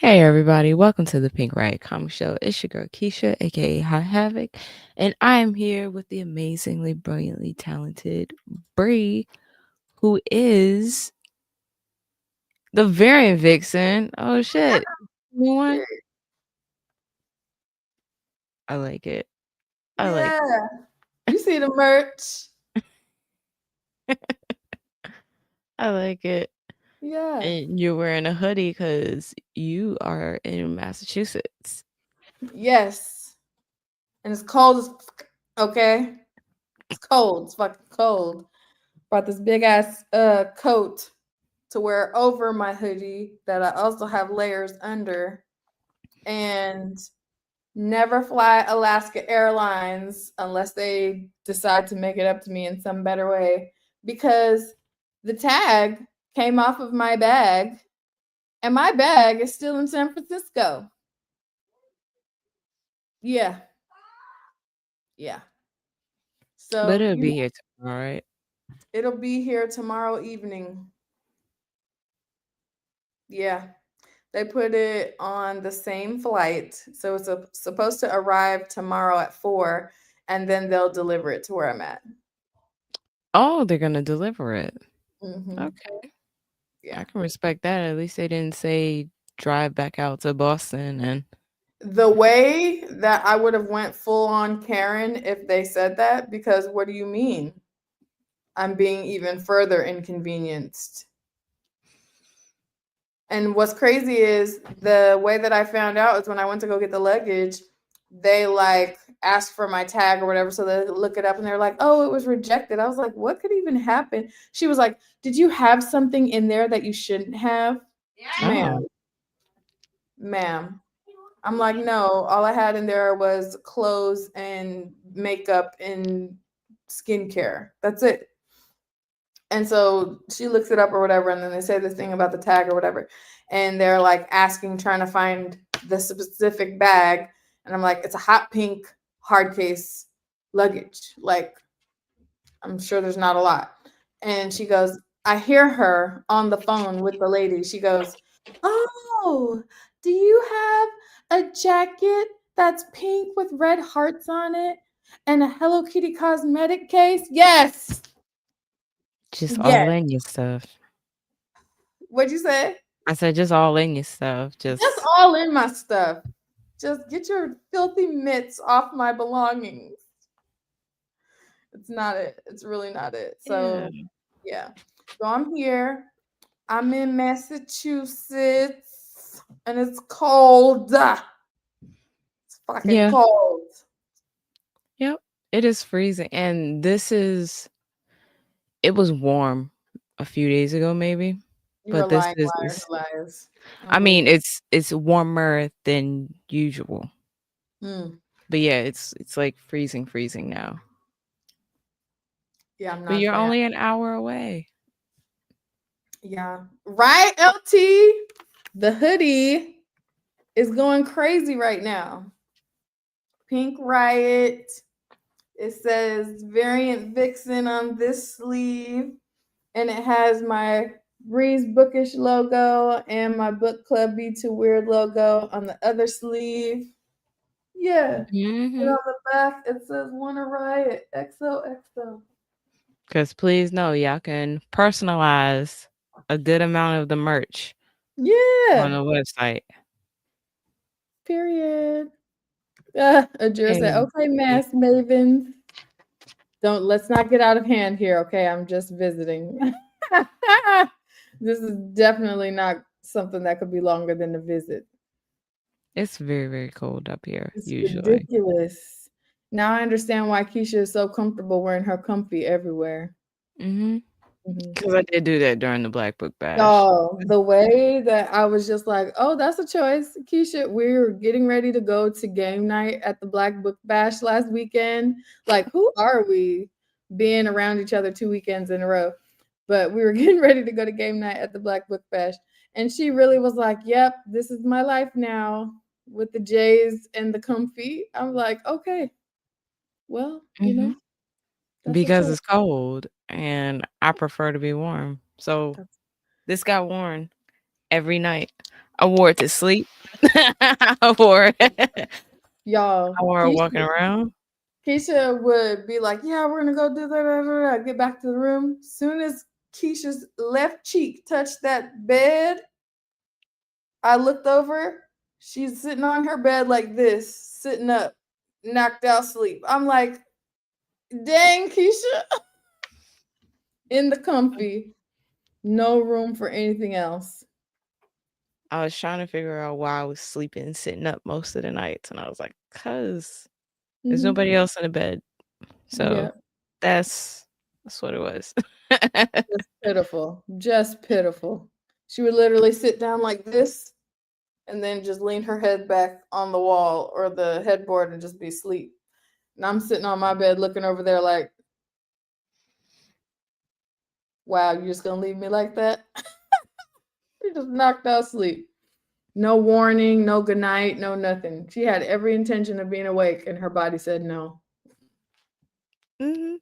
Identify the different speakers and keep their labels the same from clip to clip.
Speaker 1: Hey everybody, welcome to the Pink Riot Comic Show. It's your girl Keisha, aka High Havoc, and I am here with the amazingly, brilliantly talented Bree, who is the variant vixen. Oh shit. New one?
Speaker 2: Period.
Speaker 1: I like it. I like
Speaker 2: Yeah. You see the merch.
Speaker 1: I like it.
Speaker 2: Yeah.
Speaker 1: And you're wearing a hoodie because you are in Massachusetts.
Speaker 2: Yes. And it's cold as okay. It's cold. It's fucking cold. Brought this big ass coat to wear over my hoodie that I also have layers under. And never fly Alaska Airlines unless they decide to make it up to me in some better way. Because the tag came off of my bag and my bag is still in San Francisco. Yeah. Yeah.
Speaker 1: But
Speaker 2: So,
Speaker 1: it'll be here tomorrow, right?
Speaker 2: it'll be here tomorrow evening. Yeah. They put it on the same flight. So it's supposed to arrive tomorrow at 4 and then they'll deliver it to where I'm at.
Speaker 1: Oh, they're gonna deliver it.
Speaker 2: Mhm.
Speaker 1: Okay. I
Speaker 2: Yeah.
Speaker 1: can respect that. At least they didn't say drive back out to Boston and
Speaker 2: The way that I would have went full on Karen if they said that, because what do you mean? I'm being even further inconvenienced. And what's crazy is the way that I found out is when I went to go get the luggage, they like asked for my tag or whatever. So they look it up and they're like, oh, it was rejected. I was like, what could even happen? She was like, did you have something in there that you shouldn't have? Ma'am,
Speaker 1: oh,
Speaker 2: ma'am. I'm like, no, all I had in there was clothes and makeup and skincare. That's it. And so she looks it up or whatever, and then they say this thing about the tag or whatever, and they're like asking, trying to find the specific bag, and I'm like, it's a hot pink hard case luggage. Like, I'm sure there's not a lot. And she goes, I hear her on the phone with the lady. She goes, oh, do you have a jacket that's pink with red hearts on it and a Hello Kitty cosmetic case? Yes.
Speaker 1: just all
Speaker 2: Yes.
Speaker 1: in your stuff.
Speaker 2: What'd you say?
Speaker 1: I said just all in your stuff.
Speaker 2: Just
Speaker 1: Just
Speaker 2: all in my stuff. Just get your filthy mitts off my belongings. It's not it. It's really not it.
Speaker 1: yeah.
Speaker 2: So, yeah. So I'm here. I'm in Massachusetts and it's cold. It's fucking
Speaker 1: Yeah.
Speaker 2: cold.
Speaker 1: Yep. It is freezing. And it was warm a few days ago maybe.
Speaker 2: You're a
Speaker 1: But this
Speaker 2: lying
Speaker 1: is
Speaker 2: liar
Speaker 1: this
Speaker 2: who lies. I
Speaker 1: I
Speaker 2: don't believe
Speaker 1: mean it's warmer than usual.
Speaker 2: it.
Speaker 1: But yeah, it's like freezing now.
Speaker 2: Yeah, I'm
Speaker 1: But
Speaker 2: not a
Speaker 1: you're
Speaker 2: fan.
Speaker 1: only an hour away.
Speaker 2: Yeah. Right, LT? The hoodie is going crazy right now. Pink Riot. It says Variant Vixen on this sleeve, and it has my Breeze Bookish logo and my Book Club Be Too Weird logo on the other sleeve. Yeah. And
Speaker 1: Mhm.
Speaker 2: on the back, it says Wanna Riot XOXO.
Speaker 1: Cuz please know y'all can personalize a good amount of the merch on
Speaker 2: Yeah.
Speaker 1: the website.
Speaker 2: Period. Adjure said,
Speaker 1: And
Speaker 2: okay, mass mavens. Let's not get out of hand here, okay? I'm just visiting. This is definitely not something that could be longer than a visit.
Speaker 1: it's very, very cold up here
Speaker 2: It's
Speaker 1: usually.
Speaker 2: ridiculous. Now I understand why Keisha is so comfortable wearing her comfy everywhere.
Speaker 1: Mhm.
Speaker 2: Mhm.
Speaker 1: Because I did do that during the Black Book Bash.
Speaker 2: Oh, the way that I was just like, oh, that's a choice. Keisha, we're getting ready to go to game night at the Black Book Bash last weekend. Like, who are we being around each other 2 weekends in a row? But we were getting ready to go to game night at the Black Book Bash. And she really was like, yep, this is my life now with the J's and the comfy. I'm like, okay, well,
Speaker 1: Mhm.
Speaker 2: that's a
Speaker 1: Because
Speaker 2: choice.
Speaker 1: it's cold and I prefer to be warm. So
Speaker 2: That's
Speaker 1: this got worn every night. I wore it to sleep. I wore it.
Speaker 2: Y'all,
Speaker 1: I wore it walking around.
Speaker 2: Keisha would be like, "Yeah, we're gonna go do that." Get back to the room. Soon as Keisha's left cheek touched that bed, I looked over. She's sitting on her bed like this, sitting up, knocked out sleep. I'm like, "Dang, Keisha!" In the comfy, no room for anything else.
Speaker 1: I was trying to figure out why I was sleeping, sitting up most of the nights, and I was like, "'Cause there's
Speaker 2: Mm-hmm.
Speaker 1: nobody else in the bed." So
Speaker 2: Yeah,
Speaker 1: that's what it was.
Speaker 2: just pitiful, just pitiful. She would literally sit down like this and then just lean her head back on the wall or the headboard and just be asleep. And I'm sitting on my bed looking over there like, wow, you just gonna leave me like that? You just knocked out sleep. No warning, no good night, no nothing. She had every intention of being awake and her body said no.
Speaker 1: Mhm,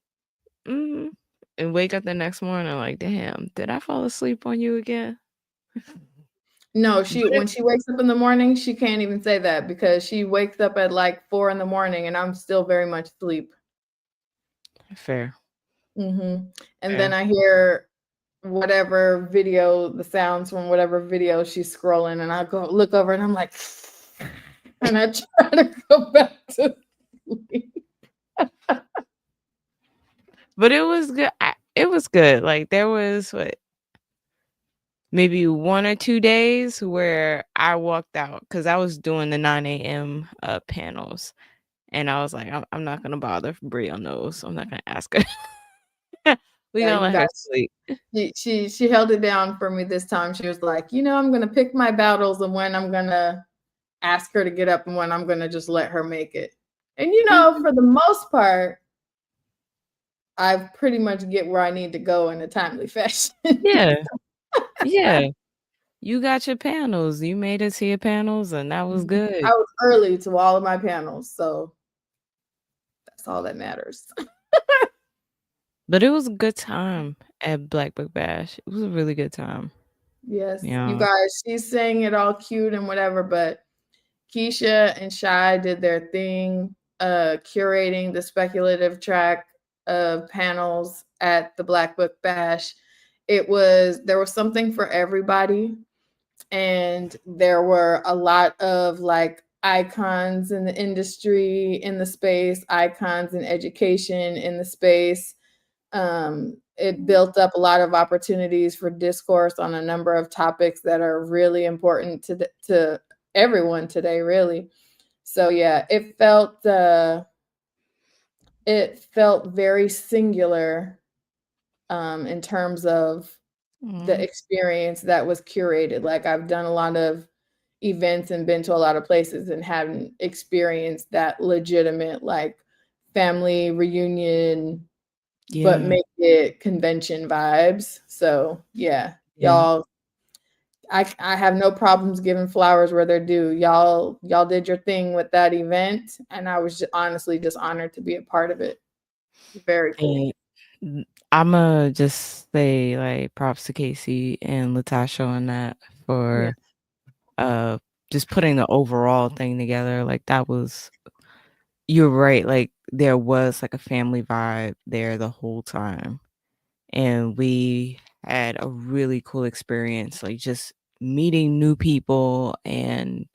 Speaker 1: mhm. And wake up the next morning like, "Damn, did I fall asleep on you again?"
Speaker 2: No,
Speaker 1: But
Speaker 2: when she wakes up in the morning, she can't even say that because she wakes up at like 4 in the morning and I'm still very much asleep.
Speaker 1: fair,
Speaker 2: And then
Speaker 1: fair.
Speaker 2: I hear whatever video, the sounds from whatever video she's scrolling, and I go look over and I'm like, and I try to go back to sleep.
Speaker 1: But it was good. It was good. Like, there was, what, maybe 1 or 2 days where I walked out because I was doing the 9 a.m. Panels, and I was like, I'm not gonna bother Brie on those. I'm not gonna ask her. We
Speaker 2: Yeah,
Speaker 1: gonna
Speaker 2: you
Speaker 1: let
Speaker 2: guys.
Speaker 1: her sleep.
Speaker 2: She held it down for me this time. She was like, I'm gonna pick my battles and when I'm gonna ask her to get up and when I'm gonna just let her make it. And
Speaker 1: Mhm.
Speaker 2: for the most part, I pretty much get where I need to go in a timely fashion.
Speaker 1: Yeah, yeah. You got your panels. You made it to your panels, and that was
Speaker 2: I
Speaker 1: good.
Speaker 2: was early to all of my panels, so that's all that matters.
Speaker 1: But it was a good time at Black Book Bash. It was a really good time.
Speaker 2: Yes, you
Speaker 1: Yeah.
Speaker 2: guys, she's saying it all cute and whatever, but Keisha and Shy did their thing, curating the speculative track of panels at the Black Book Bash. There was something for everybody, and there were a lot of like icons in the industry in the space, icons in education in the space. It built up a lot of opportunities for discourse on a number of topics that are really important to everyone today, really. So yeah, it felt very singular in terms of the
Speaker 1: Mhm.
Speaker 2: experience that was curated. Like I've done a lot of events and been to a lot of places and haven't experienced that legitimate like family reunion but
Speaker 1: Yeah,
Speaker 2: make it convention vibes. So yeah,
Speaker 1: yeah.
Speaker 2: y'all, I have no problems giving flowers where they're due. Y'all did your thing with that event, and I was honestly just honored to be a part of it. Very cool.
Speaker 1: And Imma just say, like, props to Casey and Latasha on that
Speaker 2: Yeah,
Speaker 1: for, uh, just putting the overall thing together. Like, that was, you're right, like, there was, like, a family vibe there the whole time, and we had a really cool experience, like, just meeting new people and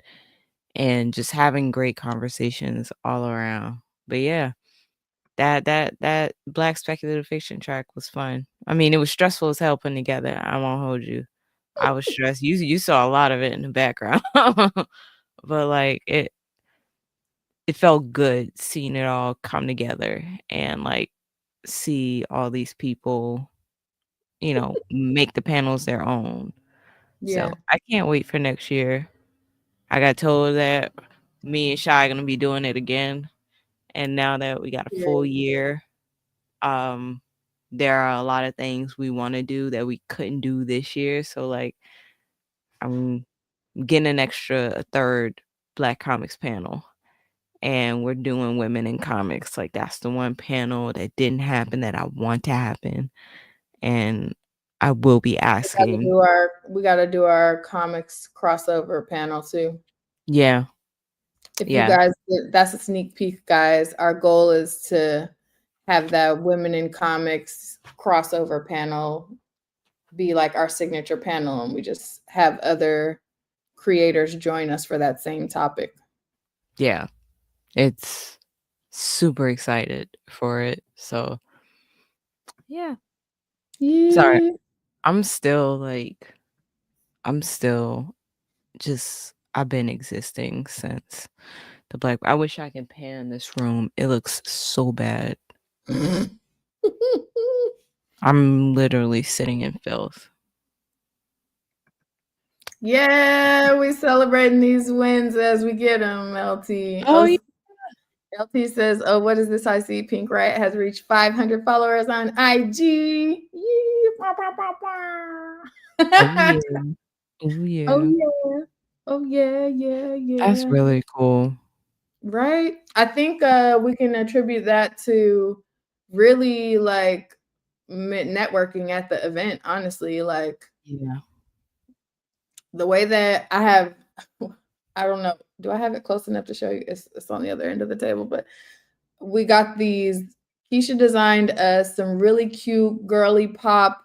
Speaker 1: just having great conversations all around. But yeah, that Black speculative fiction track was fun. I mean, it was stressful as hell putting together, I won't hold you. I was stressed. You saw a lot of it in the background. But, like, it felt good seeing it all come together and, like, see all these people, make the panels their own. So,
Speaker 2: yeah,
Speaker 1: I can't wait for next year. I got told that me and Shy gonna be doing it again, and now that we got a full
Speaker 2: yeah,
Speaker 1: year, um, there are a lot of things we wanna do that we couldn't do this year, so, like, I'm getting a 3rd Black comics panel, and we're doing women in comics. Like, that's the one panel that didn't happen that I want to happen, and I will be
Speaker 2: Gotta
Speaker 1: asking.
Speaker 2: do our we gotta do our comics crossover panel too.
Speaker 1: Yeah.
Speaker 2: If you
Speaker 1: Yeah.
Speaker 2: guys, that's a sneak peek, guys. Our goal is to have that women in comics crossover panel be like our signature panel, and we just have other creators join us for that same topic.
Speaker 1: Yeah. It's super excited for it. So, yeah. Sorry.
Speaker 2: Yeah.
Speaker 1: I'm still I'm still just I've been existing since the black. I wish I could pan this room. It looks so bad. I'm literally sitting in filth.
Speaker 2: Yeah, we celebrating these wins as we get them, LT.
Speaker 1: Oh yeah.
Speaker 2: LT says, "Oh, what is this I see? Pink Riot has reached 500 followers on IG."
Speaker 1: Oh yeah. Oh
Speaker 2: Oh
Speaker 1: yeah.
Speaker 2: yeah. Oh yeah, yeah,
Speaker 1: That's
Speaker 2: yeah.
Speaker 1: really cool.
Speaker 2: Right? I think we can attribute that to really like networking at the event, honestly. Like
Speaker 1: Yeah.
Speaker 2: the way that I have, I don't know, do I have it close enough to show you? It's on the other end of the table, but we got these. Keisha designed us some really cute girly pop,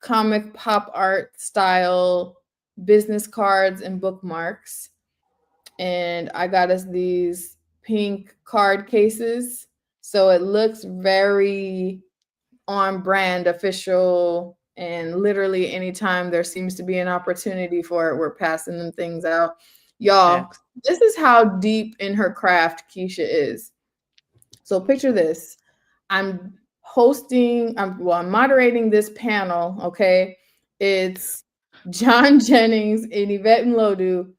Speaker 2: comic pop art style business cards and bookmarks. And I got us these pink card cases. So it looks very on brand, official, and literally anytime there seems to be an opportunity for it, we're passing them things out. Y'all,
Speaker 1: Facts.
Speaker 2: this is how deep in her craft Keisha is. So picture this. I'm I'm moderating this panel, okay? It's John Jennings and Yvette Mlodu,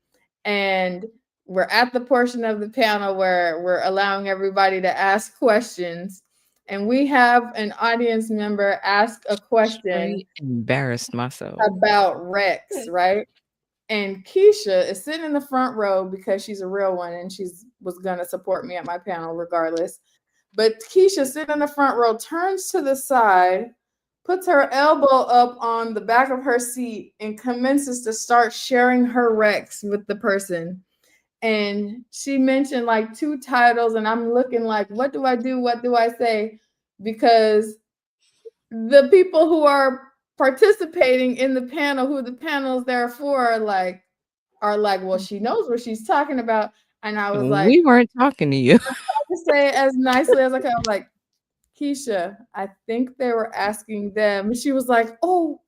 Speaker 2: and we're at the portion of the panel where we're allowing everybody to ask questions. And we have an audience member ask a question
Speaker 1: Straight embarrassed myself.
Speaker 2: about Rex, right? And Keisha is sitting in the front row because she's a real one and she's was gonna support me at my panel regardless. But Keisha sitting in the front row turns to the side, puts her elbow up on the back of her seat, and commences to start sharing her Rex with the person. And she mentioned like 2 titles, and I'm looking like, what do I do? What do I say? Because the people who are participating in the panel, who the panel is there for, are like, well, she knows what she's talking about. And I was like,
Speaker 1: We weren't talking to you.
Speaker 2: to say it as nicely as I could. I was like, Keisha, I think they were asking them. And she was like, oh.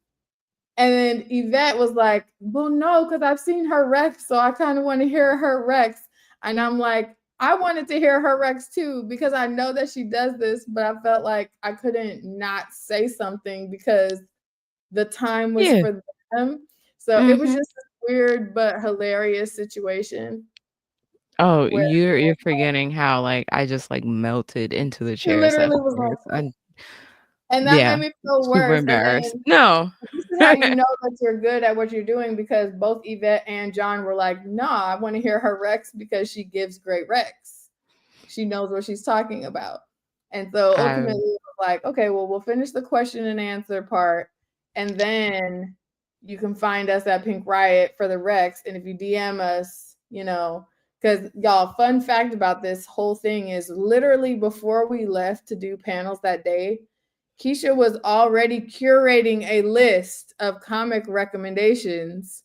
Speaker 2: And then Yvette was like, well, no, because I've seen her Rex, so I kind of want to hear her Rex. And I'm like, I wanted to hear her Rex too, because I know that she does this, but I felt like I couldn't not say something because the time was
Speaker 1: Yeah.
Speaker 2: for them. So it was
Speaker 1: Mhm.
Speaker 2: just a weird but hilarious situation
Speaker 1: Oh,
Speaker 2: where
Speaker 1: you're forgetting how, I just, melted into the
Speaker 2: she
Speaker 1: chairs
Speaker 2: literally was
Speaker 1: afterwards.
Speaker 2: like, and that made
Speaker 1: Yeah,
Speaker 2: me feel
Speaker 1: super
Speaker 2: worse. And
Speaker 1: embarrassed.
Speaker 2: then
Speaker 1: No.
Speaker 2: this is how you know that you're good at what you're doing, because both Yvette and John were like, nah, I want to hear her Rex because she gives great Rex. She knows what she's talking about. And so
Speaker 1: I
Speaker 2: ultimately, it was like, okay, well, we'll finish the question and answer part. And then you can find us at Pink Riot for the Rex. And if you DM us, because y'all, fun fact about this whole thing is literally before we left to do panels that day, Keisha was already curating a list of comic recommendations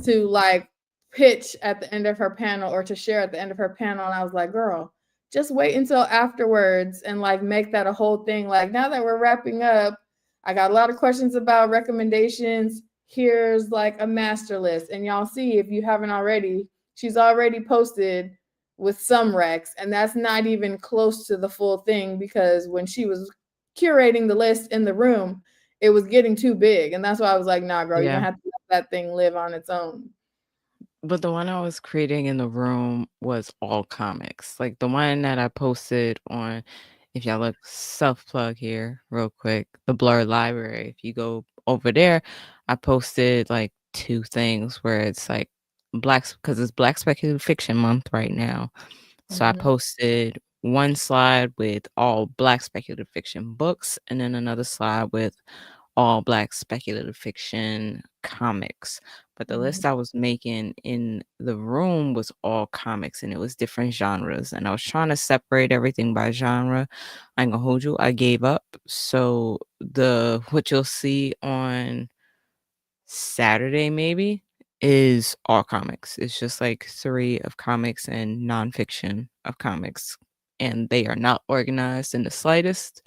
Speaker 2: to pitch at the end of her panel or to share at the end of her panel. And I was like, girl, just wait until afterwards and make that a whole thing. Like, now that we're wrapping up, I got a lot of questions about recommendations. Here's a master list. And y'all see, if you haven't already, she's already posted with some recs, and that's not even close to the full thing, because when she was curating the list in the room, it was getting too big. And that's why I was like, nah, girl, you're
Speaker 1: Yeah.
Speaker 2: gonna have to let that thing live on its own.
Speaker 1: But the one I was creating in the room was all comics. Like, the one that I posted on, if y'all look, self-plug here real quick, the Blur Library. If you go over there, I posted, 2 things where it's, because it's Black Speculative Fiction Month right now. So I posted one slide with all Black speculative fiction books, and then another slide with all Black speculative fiction comics. But the list I was making in the room was all comics, and it was different genres. And I was trying to separate everything by genre. I ain't gonna hold you. I gave up. So the what you'll see on Saturday maybe is all comics. It's just like 3 of comics and nonfiction of comics, and they are not organized in the slightest,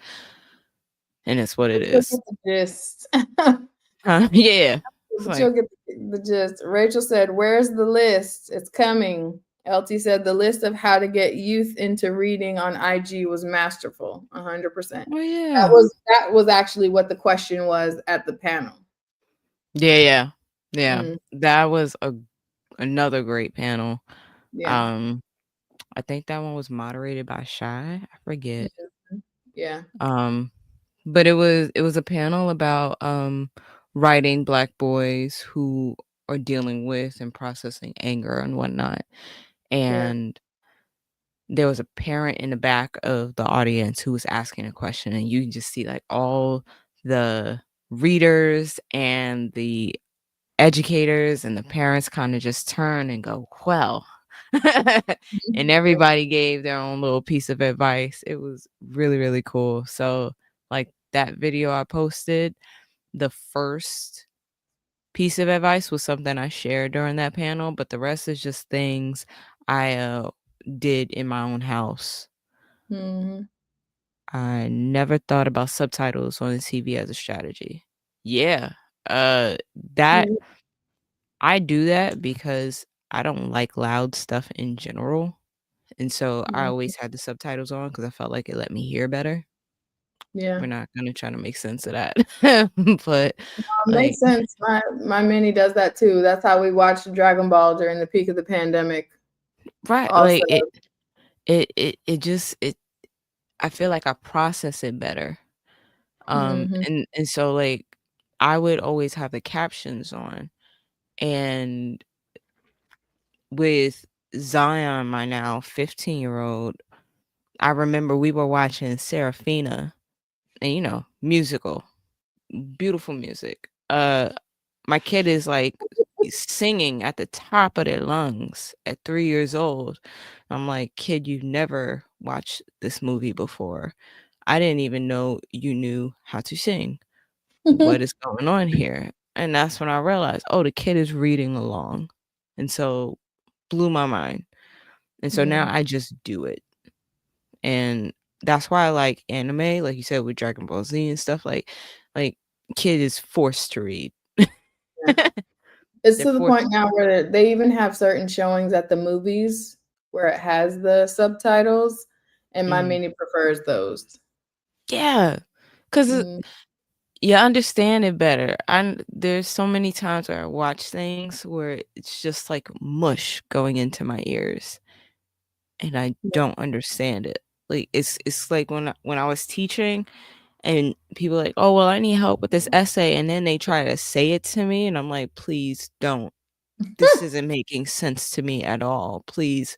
Speaker 1: and it's what it
Speaker 2: But you'll
Speaker 1: is.
Speaker 2: get the gist.
Speaker 1: Yeah. It's
Speaker 2: But you'll
Speaker 1: like,
Speaker 2: get the gist. Rachel said, "Where's the list? It's coming." LT said, "The list of how to get youth into reading on IG was masterful, 100%."
Speaker 1: "Oh,
Speaker 2: That
Speaker 1: yeah."
Speaker 2: was actually what the question was at the panel.
Speaker 1: Yeah, yeah. Yeah.
Speaker 2: Mm,
Speaker 1: That was another great panel.
Speaker 2: yeah.
Speaker 1: Um, I think that one was moderated by Shy, I forget.
Speaker 2: Mhm. Yeah.
Speaker 1: Um, but it was a panel about, writing Black boys who are dealing with and processing anger and whatnot,
Speaker 2: Yeah.
Speaker 1: and there was a parent in the back of the audience who was asking a question, and you can just see, like, all the readers and the educators and the parents kinda just turn and go, "Well." And
Speaker 2: Mhm. Yeah.
Speaker 1: everybody gave their own little piece of advice. It was really, really cool. So, like, that video I posted, the first piece of advice was something I shared during that panel, but the rest is just things I, did in my own house.
Speaker 2: Mhm.
Speaker 1: I never thought about subtitles on the TV as a strategy. Yeah, that
Speaker 2: Mhm.
Speaker 1: I do that because I don't like loud stuff in general, and so I
Speaker 2: Mhm.
Speaker 1: always had the subtitles on because I felt like it let me hear better.
Speaker 2: Yeah.
Speaker 1: We're not gonna try to make sense of that, but,
Speaker 2: Makes
Speaker 1: like,
Speaker 2: sense. My mini does that too. That's how we watched Dragon Ball during the peak of the pandemic
Speaker 1: right,
Speaker 2: also.
Speaker 1: like, it just I feel like I process it better,
Speaker 2: Mhm.
Speaker 1: and so, like, I would always have the captions on, and with Zion, my now 15-year-old, I remember we were watching Serafina, and, musical, beautiful music. My kid is, like, singing at the top of their lungs at 3 years old. I'm like, "Kid, you've never watched this movie before. I didn't even know you knew how to sing. What is going on here?" And that's when I realized, oh, the kid is reading along. And so blew my mind. And so now
Speaker 2: Mm,
Speaker 1: I just do it. And that's why I like anime, like you said with Dragon Ball Z and stuff like kid is forced to read.
Speaker 2: yeah. It's
Speaker 1: They're
Speaker 2: to the
Speaker 1: forced.
Speaker 2: point now where they even have certain showings at the movies where it has the subtitles, and my
Speaker 1: Mhm.
Speaker 2: mini prefers those.
Speaker 1: Yeah, 'cause
Speaker 2: Mm,
Speaker 1: you understand it better. And there's so many times where I watch things where it's just like mush going into my ears, and I don't understand it. Like, it's like when I was teaching and people are like, "Oh, well, I need help with this essay," and then they try to say it to me, and I'm like, "Please don't. This isn't making sense to me at all. Please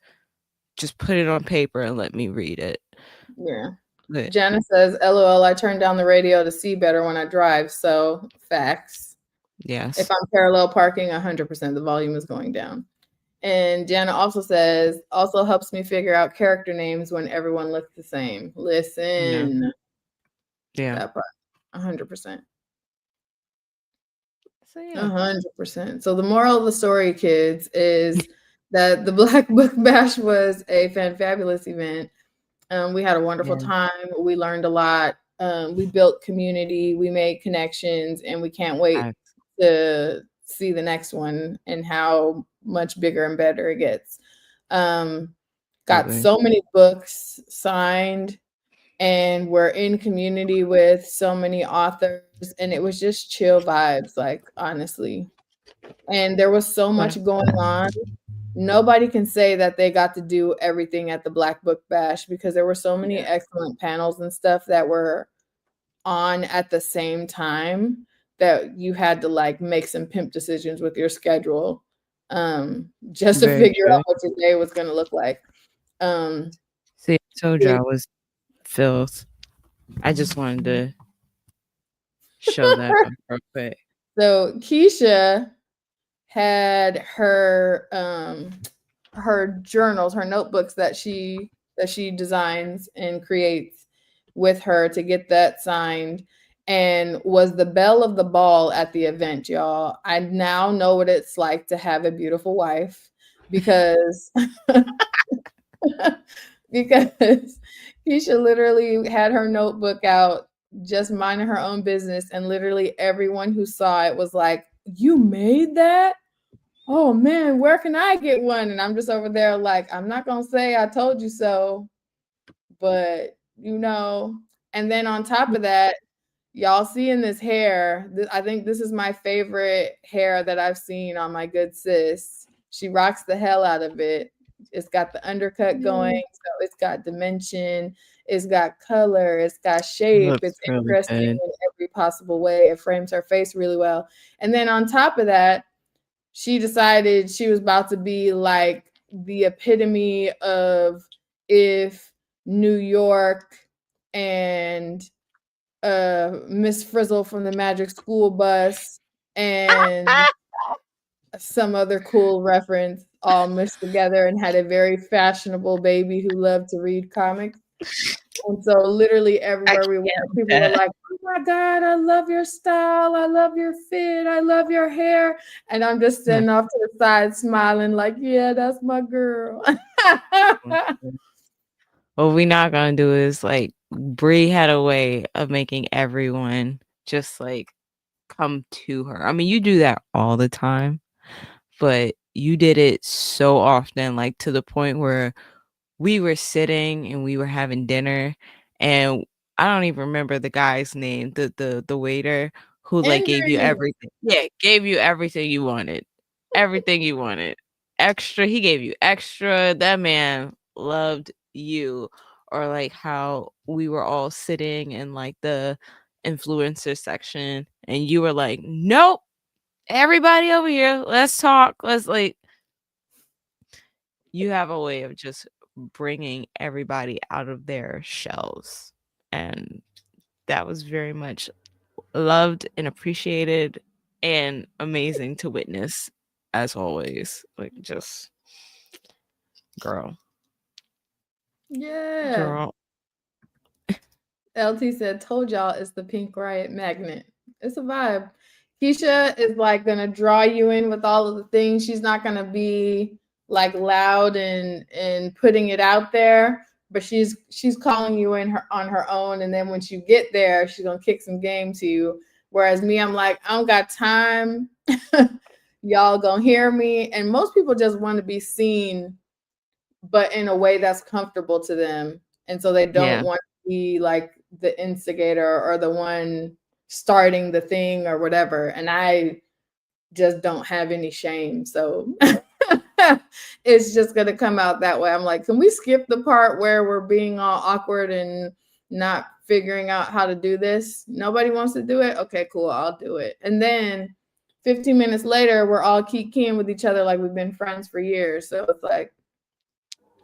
Speaker 1: just put it on paper and let me read it."
Speaker 2: yeah.
Speaker 1: But
Speaker 2: Jana says, "LOL, I turn down the radio to see better when I drive." So facts. If
Speaker 1: yes.
Speaker 2: I'm parallel parking, 100% the volume is going down. And Jana also says, also helps me figure out character names when everyone looks the same.
Speaker 1: Yeah.
Speaker 2: Listen,
Speaker 1: Yeah.
Speaker 2: that part, 100%.
Speaker 1: So, yeah.
Speaker 2: 100%. So the moral of the story, kids, is that the Black Book Bash was a fanfabulous event. We had a wonderful
Speaker 1: Yeah.
Speaker 2: time. We learned a lot. We built community. We made connections, and we can't wait to see the next one and how much bigger and better it gets. Um, got
Speaker 1: Absolutely.
Speaker 2: so many books signed, and we're in community with so many authors, and it was just chill vibes, like, honestly. And there was so
Speaker 1: Right.
Speaker 2: much going on. Nobody can say that they got to do everything at the Black Book Bash because there were so many
Speaker 1: Yeah.
Speaker 2: excellent panels and stuff that were on at the same time that you had to, like, make some pimp decisions with your schedule, just to
Speaker 1: Very
Speaker 2: figure out
Speaker 1: true.
Speaker 2: what your day was gonna look like. Um,
Speaker 1: See, I told you
Speaker 2: yeah,
Speaker 1: I was filth. I just wanted to Show that off real quick.
Speaker 2: So Keisha had her journals, her notebooks that she designs and creates with her to get that signed, and was the belle of the ball at the event, y'all. I now know what it's like to have a beautiful wife because because Keisha literally had her notebook out, just minding her own business, and literally everyone who saw it was like, "You made that? Oh man, where can I get one?" And I'm just over there like, I'm not gonna say I told you so, but and then on top of that, y'all seeing this hair, I think this is my favorite hair that I've seen on my good sis. She rocks the hell out of it. It's got the undercut going, so it's got dimension, it's got color, it's got shape,
Speaker 1: Looks
Speaker 2: it's
Speaker 1: really
Speaker 2: interesting
Speaker 1: good.
Speaker 2: in every possible way. It frames her face really well. And then on top of that, she decided she was about to be like the epitome of if New York and Miss Frizzle from the Magic School Bus and some other cool reference all mushed together and had a very fashionable baby who loved to read comics. And so literally
Speaker 1: I
Speaker 2: everywhere we went,
Speaker 1: can't with
Speaker 2: people were
Speaker 1: that.
Speaker 2: like, "Oh my God, I love your style. I love your fit. I love your hair." And I'm just standing off to the side smiling like, "Yeah, that's my girl."
Speaker 1: What we not gonna do is like Brie had a way of making everyone just like come to her. I mean, you do that all the time, but you did it so often, like to the point where we were sitting and we were having dinner, and I don't even remember the guy's name, the waiter who like gave you
Speaker 2: Andrew.
Speaker 1: everything. Yeah, gave you everything you wanted. Everything you wanted. Extra, he gave you extra. That man loved you. Or like how we were all sitting in like the influencer section and you were like, "Nope, everybody over here, let's talk." Let's like you have a way of just bringing everybody out of their shells. And that was very much loved and appreciated and amazing to witness as always. Like just girl.
Speaker 2: Yeah.
Speaker 1: Girl.
Speaker 2: LT said, "Told y'all it's the Pink Riot magnet." It's a vibe. Keisha is like gonna draw you in with all of the things. She's not gonna be like loud and putting it out there, but she's calling you in her on her own. And then once you get there, she's gonna kick some game to you. Whereas me, I'm like, I don't got time. Y'all gonna hear me. And most people just want to be seen, but in a way that's comfortable to them. And so they don't
Speaker 1: Yeah.
Speaker 2: want to be like the instigator or the one starting the thing or whatever. And I just don't have any shame. So it's just going to come out that way. I'm like, can we skip the part where we're being all awkward and not figuring out how to do this? Nobody wants to do it. Okay, cool. I'll do it. And then 15 minutes later, we're all keying with each other like we've been friends for years. So it's like,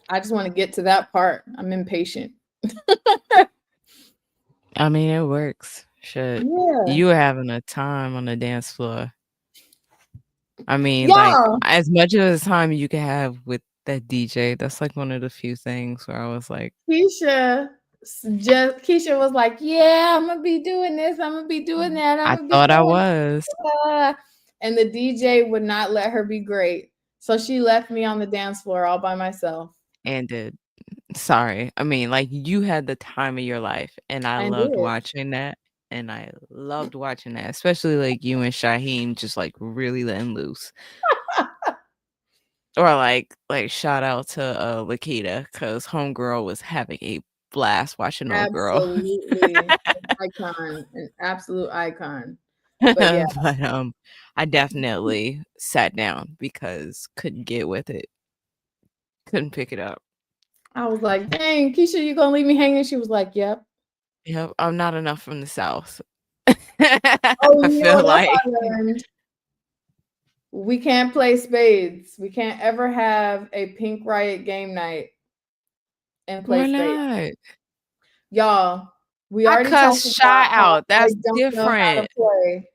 Speaker 2: I just want to get to that part. I'm impatient.
Speaker 1: I mean, it works. Shit.
Speaker 2: Yeah.
Speaker 1: You were having a time on the dance floor. I mean, like,
Speaker 2: Y'all.
Speaker 1: as much of the time you can have with that DJ, that's like one of the few things where I was like,
Speaker 2: Keisha was like, "Yeah, I'm gonna be doing this. I'm gonna be doing that. I'm
Speaker 1: I
Speaker 2: gonna be
Speaker 1: thought I
Speaker 2: doing
Speaker 1: was.
Speaker 2: that." And the DJ would not let her be great. So she left me on the dance floor all by myself.
Speaker 1: And did. Sorry. I mean, like, you had the time of your life, and I
Speaker 2: I
Speaker 1: loved
Speaker 2: did.
Speaker 1: watching that. And I loved watching that, especially like you and Shaheem just like really letting loose. Or like shout out to Lakita because homegirl was having a blast watching old girl.
Speaker 2: Absolutely. An absolute icon. But yeah,
Speaker 1: But I definitely sat down because couldn't get with it. Couldn't pick it up.
Speaker 2: I was like, "Dang, Keisha, you gonna leave me hanging?" She was like, "Yep."
Speaker 1: Yep, I'm not enough from the South.
Speaker 2: Oh,
Speaker 1: I
Speaker 2: you know
Speaker 1: feel
Speaker 2: what else
Speaker 1: like
Speaker 2: I learned? We can't play spades. We can't ever have a Pink Riot game night and play
Speaker 1: why
Speaker 2: spades.
Speaker 1: not?
Speaker 2: Y'all, We
Speaker 1: I
Speaker 2: already talked
Speaker 1: cussed Shy
Speaker 2: about how
Speaker 1: out.
Speaker 2: I
Speaker 1: That's
Speaker 2: don't know how to
Speaker 1: different.
Speaker 2: play.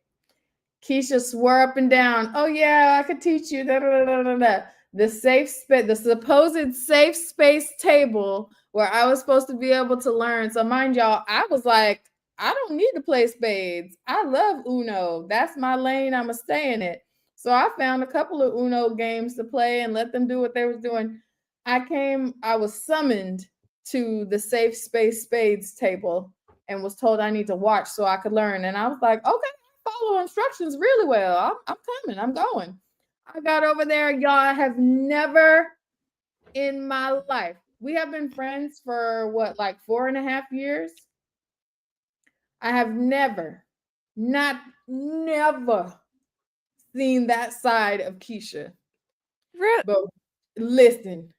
Speaker 2: Keisha swore up and down, "Oh yeah, I could teach you." Da, da, da, da, da. The safe space, the supposed safe space table where I was supposed to be able to learn. So mind y'all, I was like, I don't need to play spades. I love Uno. That's my lane. I'ma stay in it. So I found a couple of Uno games to play and let them do what they was doing. I was summoned to the safe space spades table and was told I need to watch so I could learn. And I was like, okay, follow instructions really well. I'm coming. I'm going. I got over there, y'all. I have never in my life. We have been friends for what, like 4.5 years. I have never, not never seen that side of Keisha.
Speaker 1: Real.
Speaker 2: But listen,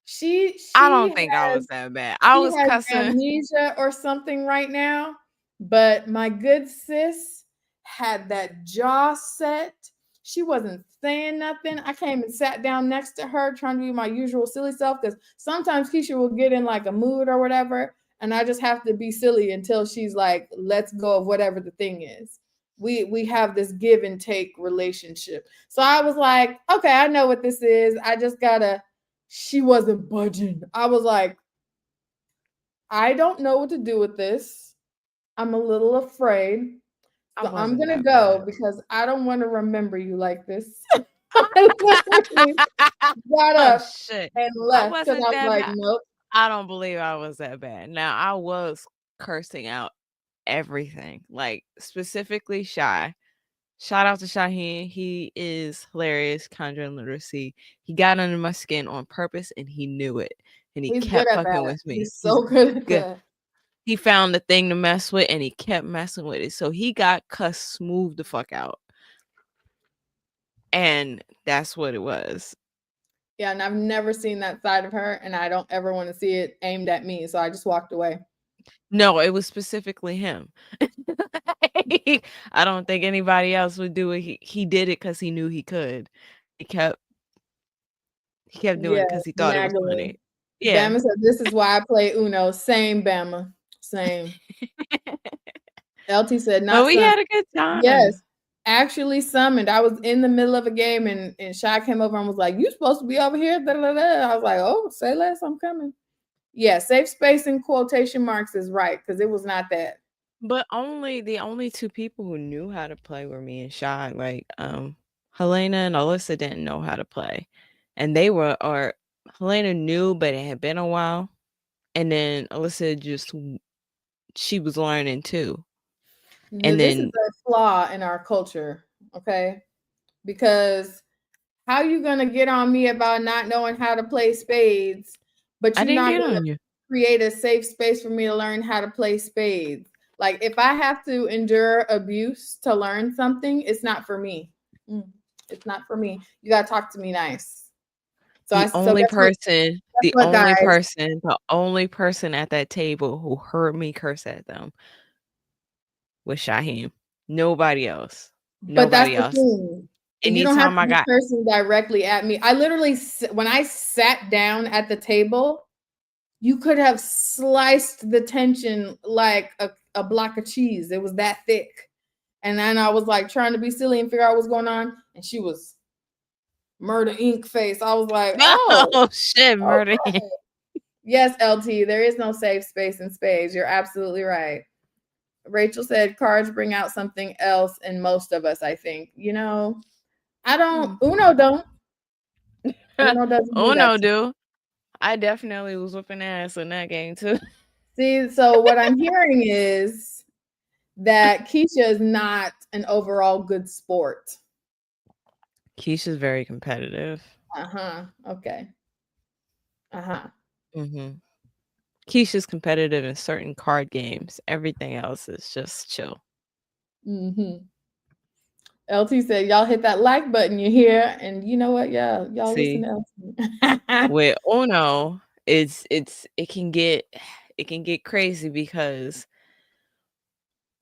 Speaker 2: she
Speaker 1: I
Speaker 2: she
Speaker 1: don't think I was
Speaker 2: has
Speaker 1: that bad. I
Speaker 2: she
Speaker 1: was
Speaker 2: has
Speaker 1: cussing.
Speaker 2: amnesia or something right now, but my good sis had that jaw set. She wasn't saying nothing. I came and sat down next to her trying to be my usual silly self because sometimes Keisha will get in like a mood or whatever, and I just have to be silly until she's like, let's go of whatever the thing is. We have this give and take relationship. So I was like, okay, I know what this is. I just gotta. She wasn't budging. I was like, I don't know what to do with this. I'm a little afraid.
Speaker 1: I
Speaker 2: So I'm
Speaker 1: wasn't
Speaker 2: going to
Speaker 1: that
Speaker 2: go
Speaker 1: bad.
Speaker 2: because I don't want to remember you like this. I literally got
Speaker 1: Oh
Speaker 2: up
Speaker 1: shit.
Speaker 2: and
Speaker 1: I
Speaker 2: left because
Speaker 1: wasn't
Speaker 2: I was
Speaker 1: that
Speaker 2: like,
Speaker 1: bad.
Speaker 2: nope.
Speaker 1: I don't believe I was that bad. Now I was cursing out everything. Like specifically Shy. Shout out to Shaheen. He is hilarious, conjuring literacy. He got under my skin on purpose and he knew it. And he
Speaker 2: He's good
Speaker 1: kept
Speaker 2: at
Speaker 1: fucking
Speaker 2: that.
Speaker 1: with me.
Speaker 2: He's
Speaker 1: He's
Speaker 2: so good at
Speaker 1: good.
Speaker 2: that.
Speaker 1: He found the thing to mess with and he kept messing with it. So he got cussed smooth the fuck out. And that's what it was.
Speaker 2: Yeah, and I've never seen that side of her, and I don't ever want to see it aimed at me. So I just walked away.
Speaker 1: No, it was specifically him. I don't think anybody else would do it. He did it because he knew he could. He kept doing
Speaker 2: Yeah,
Speaker 1: it because he thought it was
Speaker 2: nagging.
Speaker 1: funny. Yeah.
Speaker 2: Bama said, "This is why I play Uno." Same, Bama. Same. LT said,
Speaker 1: But
Speaker 2: "Not
Speaker 1: we
Speaker 2: some."
Speaker 1: had a good
Speaker 2: Yes,
Speaker 1: time.
Speaker 2: actually summoned. I was in the middle of a game and Shy came over and was like, "You supposed to be over here." Da, da, da. I was like, "Oh, say less, I'm coming." Yeah, safe space in quotation marks is right because it was not that.
Speaker 1: But the only two people who knew how to play were me and Shy. Like, Helena and Alyssa didn't know how to play. And Helena knew, but it had been a while. And then Alyssa she was learning too.
Speaker 2: Now,
Speaker 1: And
Speaker 2: this is
Speaker 1: then
Speaker 2: a flaw in our culture, okay? Because how you gonna get on me about not knowing how to play spades, but
Speaker 1: I
Speaker 2: you're
Speaker 1: didn't
Speaker 2: not
Speaker 1: get
Speaker 2: gonna
Speaker 1: on you.
Speaker 2: create a safe space for me to learn how to play spades? Like if I have to endure abuse to learn something, it's not for me. It's not for me. You gotta talk to me nice. So
Speaker 1: The
Speaker 2: so
Speaker 1: only
Speaker 2: guess what?
Speaker 1: person
Speaker 2: Guess what, guys?
Speaker 1: the only person at that table who heard me curse at them was Shaheem. Nobody else.
Speaker 2: But that's
Speaker 1: Nobody
Speaker 2: the
Speaker 1: else.
Speaker 2: thing. You don't have
Speaker 1: Anytime
Speaker 2: to
Speaker 1: I
Speaker 2: be
Speaker 1: got
Speaker 2: cursing directly at me. I literally, when I sat down at the table, you could have sliced the tension like a block of cheese. It was that thick. And then I was like trying to be silly and figure out what's going on. And she was Murder Inc. face. I was like, oh,
Speaker 1: oh shit, murder him.
Speaker 2: okay. Yes, LT, there is no safe space in spades. You're absolutely right. Rachel said cards bring out something else in most of us, I think. I don't, Uno don't. Uno doesn't do
Speaker 1: Oh
Speaker 2: that
Speaker 1: no,
Speaker 2: to me.
Speaker 1: dude. I definitely was whooping ass in that game too.
Speaker 2: See, so what I'm hearing is that Keisha is not an overall good sport.
Speaker 1: Keisha's very competitive.
Speaker 2: Okay.
Speaker 1: Mm-hmm. Keisha's competitive in certain card games. Everything else is just chill.
Speaker 2: Mm-hmm. LT said, "Y'all hit that like button, you hear?" And you know what? Yeah, y'all listen
Speaker 1: See,
Speaker 2: to LT.
Speaker 1: with Uno, it can get crazy because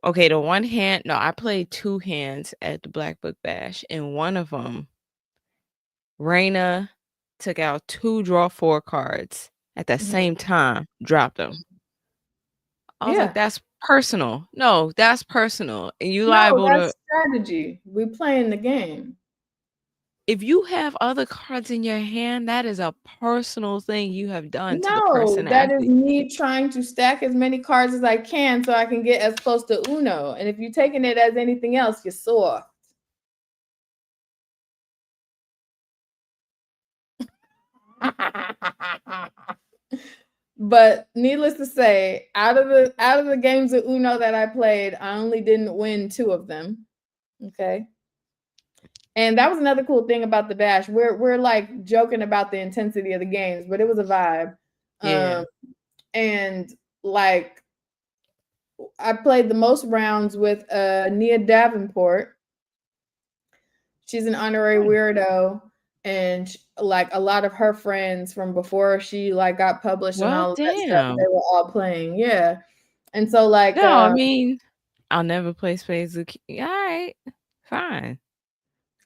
Speaker 1: okay, the one hand, no, I played two hands at the Black Book Bash, and one of them, Raina took out two draw four cards at the
Speaker 2: Mhm.
Speaker 1: same time, dropped them. I was like,
Speaker 2: Yeah.
Speaker 1: that's personal. No, that's personal. And you
Speaker 2: No,
Speaker 1: liable to,
Speaker 2: that's strategy. We playing the game.
Speaker 1: if you have other cards in your hand, that is a personal thing you have done to the
Speaker 2: No,
Speaker 1: person
Speaker 2: that is
Speaker 1: actually.
Speaker 2: me trying to stack as many cards as I can so I can get as close to Uno. And if you're taking it as anything else, you're sore. But needless to say, out of the games of Uno that I played, I only didn't win 2 of them. Okay. And that was another cool thing about the bash. We're like joking about the intensity of the games, but it was a vibe.
Speaker 1: Yeah.
Speaker 2: And like I played the most rounds with Nia Davenport. She's an honorary weirdo, and like a lot of her friends from before she like got published and
Speaker 1: Well,
Speaker 2: all of that stuff,
Speaker 1: damn.
Speaker 2: they were all playing. Yeah. And so like
Speaker 1: No, I mean, I'll never play Spades with all right, fine.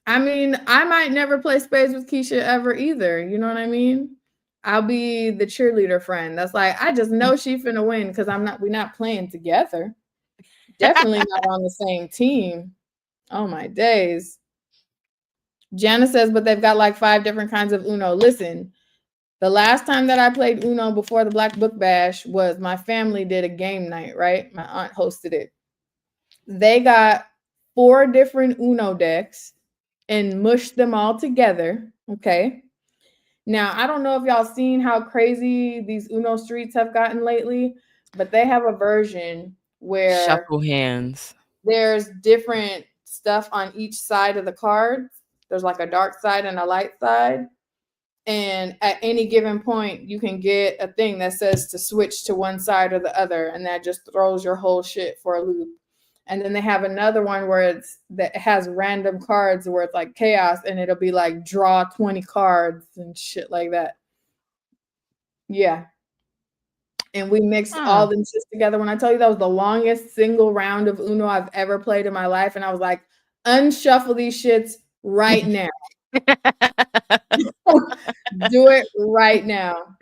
Speaker 2: I mean, I might never play Spades with Keisha ever either. You know what I mean? I'll be the cheerleader friend. That's like, I just know she finna win because we're not playing together. Definitely not on the same team. Oh my days. Jana says, but they've got like 5 different kinds of Uno. Listen, the last time that I played Uno before the Black Book Bash was my family did a game night, right? My aunt hosted it. They got 4 different Uno decks and mushed them all together. Okay. Now, I don't know if y'all seen how crazy these Uno streets have gotten lately, but they have a version where
Speaker 1: Shuffle hands.
Speaker 2: there's different stuff on each side of the card. There's like a dark side and a light side. And at any given point, you can get a thing that says to switch to one side or the other, and that just throws your whole shit for a loop. And then they have another one where it has random cards where it's like chaos, and it'll be like draw 20 cards and shit like that. Yeah. And we mixed all them shit together. When I tell you that was the longest single round of Uno I've ever played in my life, and I was like, unshuffle these shits right now. Do it right now.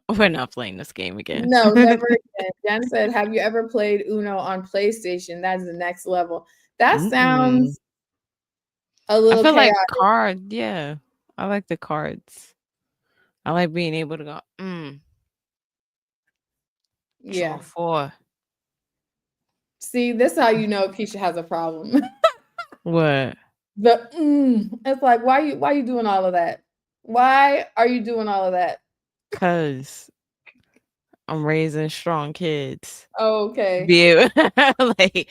Speaker 1: We're not playing this game again.
Speaker 2: No, never again. Jen said, have you ever played Uno on PlayStation? That's the next level. That sounds a
Speaker 1: I
Speaker 2: little
Speaker 1: feel like
Speaker 2: chaotic.
Speaker 1: card, yeah. I like the cards. I like being able to go,
Speaker 2: Yeah.
Speaker 1: draw 4.
Speaker 2: See, this is how you know Keisha has a problem.
Speaker 1: What?
Speaker 2: It's like, why you doing all of that? Why are you doing all of that?
Speaker 1: 'Cause I'm raising strong kids.
Speaker 2: Oh, okay.
Speaker 1: Be like,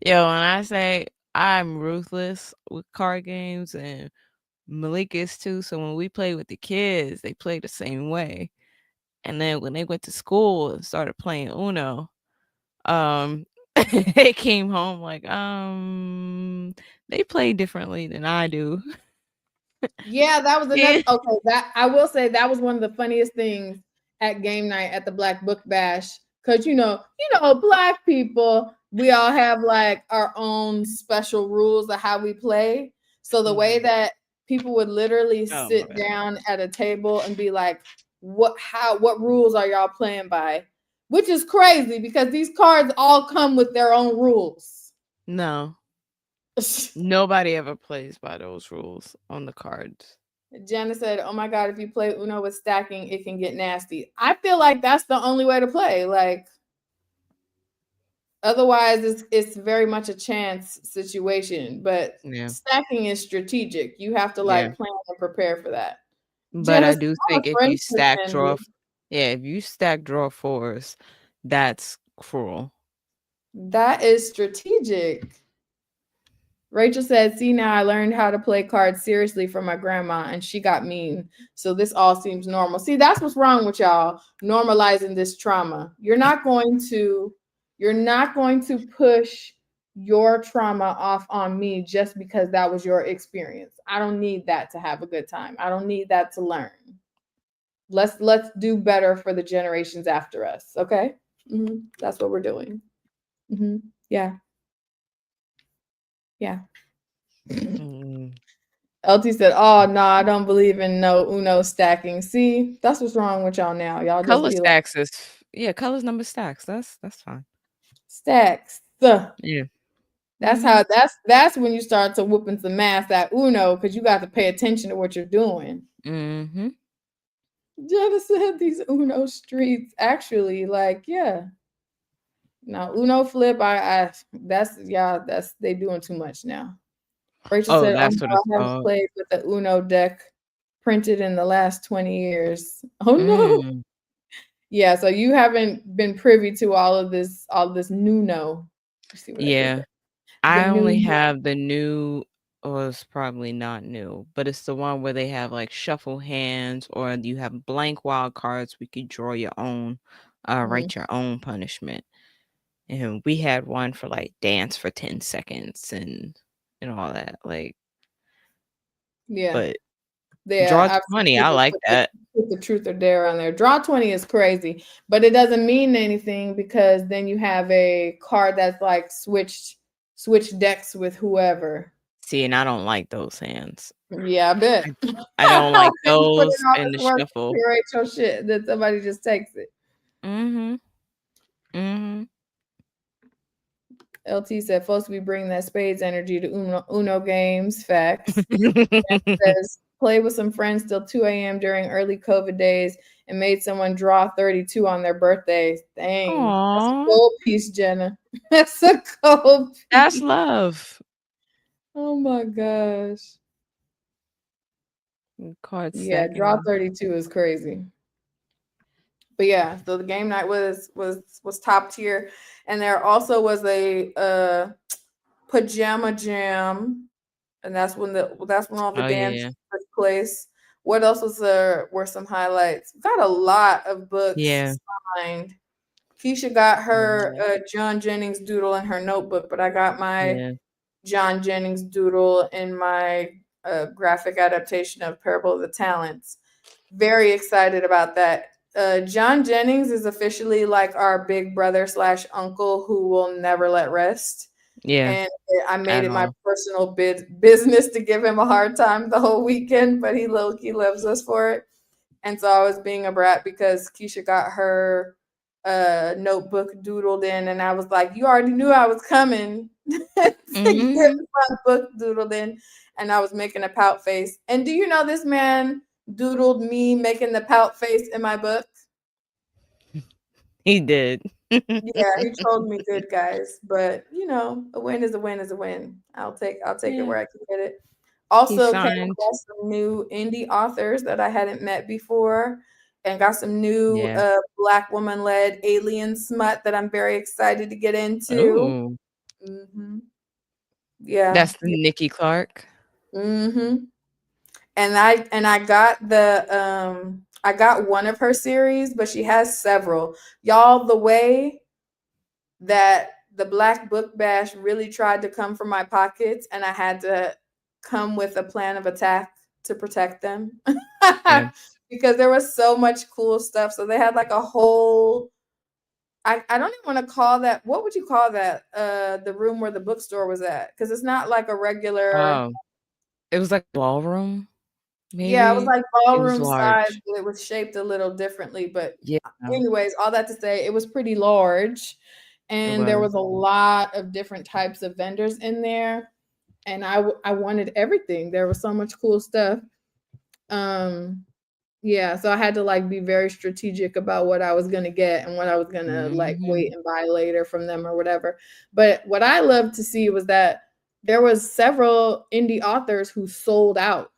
Speaker 1: yo, when I say I'm ruthless with card games, and Malik is too, so when we play with the kids, they play the same way. And then when they went to school and started playing Uno, they came home like, they play differently than I do.
Speaker 2: Yeah, that was
Speaker 1: Yeah.
Speaker 2: another. Okay, that I will say that was one of the funniest things at game night at the Black Book Bash, because Black people, we all have like our own special rules of how we play. So the way that people would literally
Speaker 1: Oh,
Speaker 2: sit down at a table and be like, what rules are y'all playing by? Which is crazy because these cards all come with their own rules.
Speaker 1: No. Nobody ever plays by those rules on the cards.
Speaker 2: Jana said, oh my God, if you play Uno with stacking, it can get nasty. I feel like that's the only way to play. Like, otherwise, it's very much a chance situation. But stacking is strategic. You have to like plan and prepare for that.
Speaker 1: But I do think if you stack draw, if you stack draw 4s, that's cruel.
Speaker 2: That is strategic. Rachel said, see, now I learned how to play cards seriously from my grandma, and she got mean. So this all seems normal. See, that's what's wrong with y'all, normalizing this trauma. You're not going to push your trauma off on me just because that was your experience. I don't need that to have a good time. I don't need that to learn. Let's do better for the generations after us. Okay. That's what we're doing. Yeah. Yeah. LT said, oh no, I don't believe in no Uno stacking. See, that's what's wrong with y'all now. Y'all just
Speaker 1: Color stacks is Yeah, colors, number, stacks. That's fine.
Speaker 2: Stacks.
Speaker 1: Yeah.
Speaker 2: That's
Speaker 1: Mm-hmm.
Speaker 2: how. That's when you start to whooping some math at Uno because you got to pay attention to what you're doing.
Speaker 1: Mm-hmm.
Speaker 2: Jenna said these Uno streets actually like yeah. Now Uno flip, I that's yeah, that's they doing too much now. Rachel
Speaker 1: Oh,
Speaker 2: said, "Oh
Speaker 1: that's what
Speaker 2: no,
Speaker 1: it's
Speaker 2: I haven't
Speaker 1: called.
Speaker 2: played with the Uno deck printed in the last 20 years." Oh no.
Speaker 1: Mm.
Speaker 2: Yeah, so you haven't been privy to all this Nuno. You see what I did
Speaker 1: Yeah.
Speaker 2: there? The
Speaker 1: I only
Speaker 2: Nuno.
Speaker 1: have the new, or it's probably not new, but it's the one where they have like shuffle hands, or you have blank wild cards. We could draw your own,
Speaker 2: Mhm.
Speaker 1: write your own punishment. And we had one for like dance for 10 seconds and all that. Like,
Speaker 2: Yeah.
Speaker 1: but
Speaker 2: Yeah,
Speaker 1: draw
Speaker 2: I've seen
Speaker 1: 20. I
Speaker 2: people
Speaker 1: like that.
Speaker 2: put the truth or dare on there. Draw 20 is crazy, but it doesn't mean anything because then you have a card that's like switch decks with whoever.
Speaker 1: See, and I don't like those hands.
Speaker 2: Yeah, I bet.
Speaker 1: I, I don't like
Speaker 2: Then you put in
Speaker 1: those
Speaker 2: all
Speaker 1: in the
Speaker 2: this work to
Speaker 1: shuffle.
Speaker 2: curate your shit, then somebody just takes it.
Speaker 1: Mm-hmm. Mm-hmm.
Speaker 2: LT said, supposed to be bringing that Spades energy to Uno games. Facts. Says, play with some friends till 2 a.m. during early COVID days and made someone draw 32 on their birthday. Dang. That's a
Speaker 1: Aw,
Speaker 2: gold piece, Jenna. That's a gold
Speaker 1: that's
Speaker 2: piece.
Speaker 1: love.
Speaker 2: Oh my gosh.
Speaker 1: Card
Speaker 2: Yeah, draw
Speaker 1: stacking.
Speaker 2: 32 is crazy. But yeah, so the game night was top tier. And there also was a pajama jam, and that's when all the
Speaker 1: Oh
Speaker 2: dance
Speaker 1: yeah.
Speaker 2: took place. What else was there? Were some highlights? Got a lot of
Speaker 1: Yeah.
Speaker 2: books signed. Keisha got her
Speaker 1: Yeah.
Speaker 2: John Jennings doodle in her notebook, but I got my
Speaker 1: Yeah.
Speaker 2: John Jennings doodle in my graphic adaptation of Parable of the Talents. Very excited about that. John Jennings is officially like our big brother slash uncle who will never let rest.
Speaker 1: Yeah.
Speaker 2: And I made
Speaker 1: At
Speaker 2: it my
Speaker 1: all.
Speaker 2: personal business to give him a hard time the whole weekend, but he low-key loves us for it. And so I was being a brat because Keisha got her notebook doodled in, and I was like, "You already knew I was coming to get
Speaker 1: Mm-hmm.
Speaker 2: my book doodled in," and I was making a pout face. And do you know this man doodled me making the pout face in my book?
Speaker 1: He did.
Speaker 2: Yeah, he trolled me good, guys. But you know, a win is a win is a win. I'll take it
Speaker 1: Yeah.
Speaker 2: where I can get it.
Speaker 1: He
Speaker 2: Also came
Speaker 1: signed.
Speaker 2: across some new indie authors that I hadn't met before and got some new
Speaker 1: Yeah.
Speaker 2: black woman led alien smut that I'm very excited to get into.
Speaker 1: Oh.
Speaker 2: Hmm. Yeah.
Speaker 1: That's the Nikki Clark.
Speaker 2: Hmm. And I got the I got one of her series, but she has several. Y'all, the way that the Black Book Bash really tried to come from my pockets, and I had to come with a plan of attack to protect them
Speaker 1: Yeah.
Speaker 2: because there was so much cool stuff. So they had like a whole. I don't even want to call that. What would you call that? The room where the bookstore was at, because it's not like a regular.
Speaker 1: Oh. It was like ballroom,
Speaker 2: Yeah, it was
Speaker 1: maybe.
Speaker 2: like
Speaker 1: It was
Speaker 2: ballroom size,
Speaker 1: large.
Speaker 2: but it was shaped a little differently. But
Speaker 1: Yeah.
Speaker 2: anyways, all that to say, it was pretty large,
Speaker 1: It
Speaker 2: and there
Speaker 1: was.
Speaker 2: was a lot of different types of vendors in there, and I wanted everything. There was so much cool stuff. Um, yeah, so I had to like be very strategic about what I was gonna get and what I was gonna like
Speaker 1: Mhm.
Speaker 2: wait and buy later from them or whatever. But what I loved to see was that there was several indie authors who sold out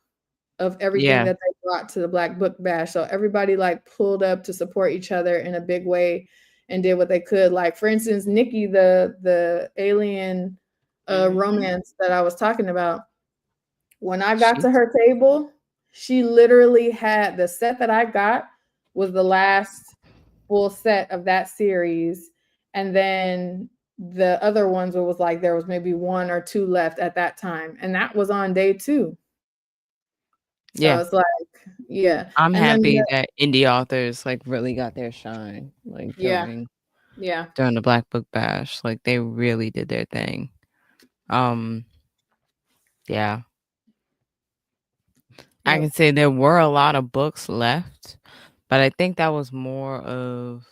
Speaker 2: of everything
Speaker 1: Yeah.
Speaker 2: that they brought to the Black Book Bash. So everybody like pulled up to support each other in a big way and did what they could. Like for instance, Nikki, the alien
Speaker 1: Mhm.
Speaker 2: romance that I was talking about, when I got to
Speaker 1: She's
Speaker 2: her table, she literally had the set that I got was the last full set of that series. And then the other ones was like there was maybe one or two left at that time. And that was on day 2. So
Speaker 1: yeah.
Speaker 2: it's like, yeah.
Speaker 1: I'm
Speaker 2: And then
Speaker 1: happy that indie authors, like, really got their shine, like,
Speaker 2: yeah,
Speaker 1: during
Speaker 2: yeah,
Speaker 1: during the Black Book Bash. Like, they really did their thing. Um, yeah. I
Speaker 2: yep.
Speaker 1: can say there were a lot of books left, but I think that was more of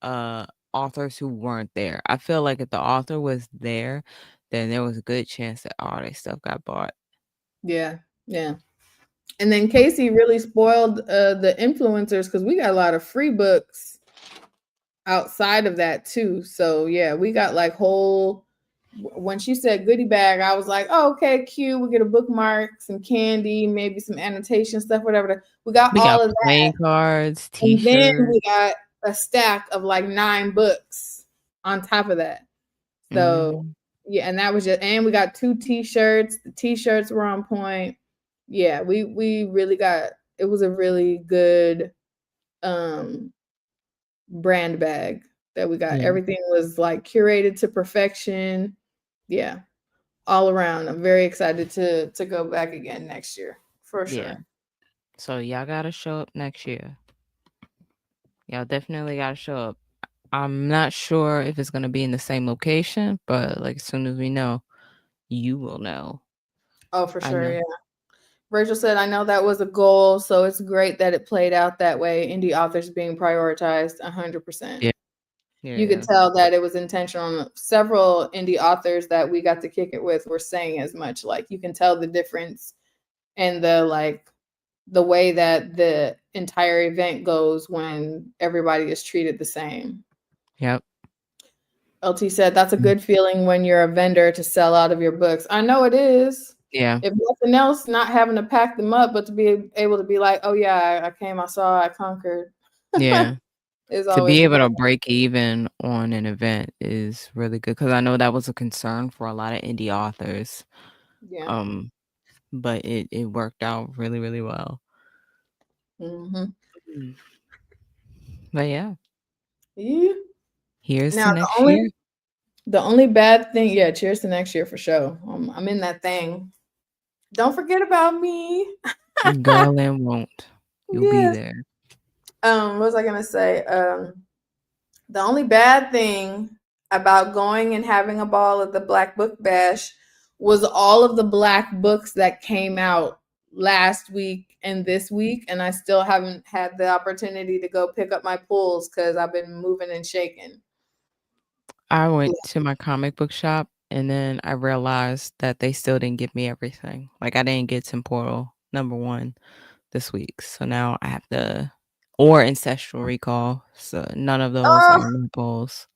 Speaker 1: authors who weren't there. I feel like if the author was there, then there was a good chance that all their stuff got bought.
Speaker 2: Yeah, yeah. And then Casey really spoiled the influencers because we got a lot of free books outside of that too. So yeah, we got like whole. When she said goodie bag, I was like, oh, okay, cute. We get a bookmark, some candy, maybe some annotation stuff, whatever. We got
Speaker 1: We
Speaker 2: all
Speaker 1: got
Speaker 2: of that.
Speaker 1: playing cards,
Speaker 2: And then
Speaker 1: T-shirts.
Speaker 2: we got a stack of like 9 books on top of that. So
Speaker 1: Mhm.
Speaker 2: yeah, and that was just, and we got 2 t-shirts. The t-shirts were on point. Yeah, we really got, it was a really good um brand bag that we got.
Speaker 1: Yeah.
Speaker 2: Everything was like curated to perfection. Yeah, all around. I'm very excited to go back again next year for
Speaker 1: Yeah.
Speaker 2: sure.
Speaker 1: So y'all gotta show up next year. Y'all definitely gotta show up. I'm not sure if it's gonna be in the same location, but like as soon as we know, you will know.
Speaker 2: Oh, for
Speaker 1: I
Speaker 2: sure.
Speaker 1: know.
Speaker 2: Yeah. Rachel said, I know that was a goal, so it's great that it played out that way. Indie authors being prioritized 100%.
Speaker 1: Yeah.
Speaker 2: You could
Speaker 1: Yeah.
Speaker 2: tell that it was intentional. Several indie authors that we got to kick it with were saying as much. Like you can tell the difference in the way that the entire event goes when everybody is treated the same.
Speaker 1: Yep.
Speaker 2: LT said that's a
Speaker 1: Mm.
Speaker 2: good feeling when you're a vendor to sell out of your books. I know it is.
Speaker 1: Yeah.
Speaker 2: If nothing else, not having to pack them up, but to be able to be like, oh yeah, I came, I saw, I conquered,
Speaker 1: Yeah.
Speaker 2: is
Speaker 1: To
Speaker 2: always
Speaker 1: be
Speaker 2: a
Speaker 1: able
Speaker 2: good.
Speaker 1: to break even on an event is really good because I know that was a concern for a lot of indie authors.
Speaker 2: Yeah.
Speaker 1: Um, but it worked out really, really well.
Speaker 2: Mm-hmm.
Speaker 1: Mm. But yeah,
Speaker 2: Yeah.
Speaker 1: here's
Speaker 2: Now
Speaker 1: to next year.
Speaker 2: the only bad thing, yeah. Cheers to next year for sure. I'm in that thing. Don't forget about me.
Speaker 1: Girl, and won't. You'll be
Speaker 2: Yeah.
Speaker 1: there.
Speaker 2: What was I gonna say? The only bad thing about going and having a ball at the Black Book Bash was all of the black books that came out last week and this week, and I still haven't had the opportunity to go pick up my pulls because I've been moving and shaking.
Speaker 1: I went to my comic book shop and then I realized that they still didn't give me everything. Like I didn't get Temporal #1 this week. So now I have to or Ancestral Recall. So none of those
Speaker 2: Oh,
Speaker 1: are nipples.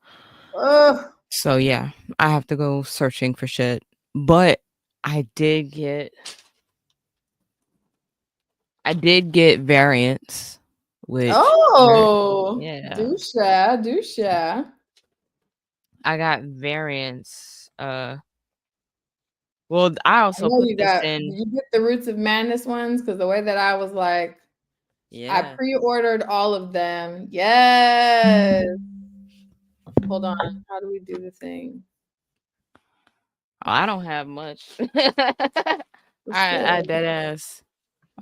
Speaker 2: ugh.
Speaker 1: So yeah, I have to go searching for shit. But I did get variants, which
Speaker 2: Oh,
Speaker 1: yeah.
Speaker 2: Dusha, Dusha.
Speaker 1: I got variants. Well, I
Speaker 2: I
Speaker 1: also
Speaker 2: know
Speaker 1: put
Speaker 2: you
Speaker 1: this
Speaker 2: got,
Speaker 1: in.
Speaker 2: did you get the Roots of Madness ones? Because the way that I was like, I
Speaker 1: Yeah.
Speaker 2: pre-ordered all of them. Yes. Hold on. How do we do the thing?
Speaker 1: I don't have much. I
Speaker 2: What's
Speaker 1: I
Speaker 2: the
Speaker 1: dead ass.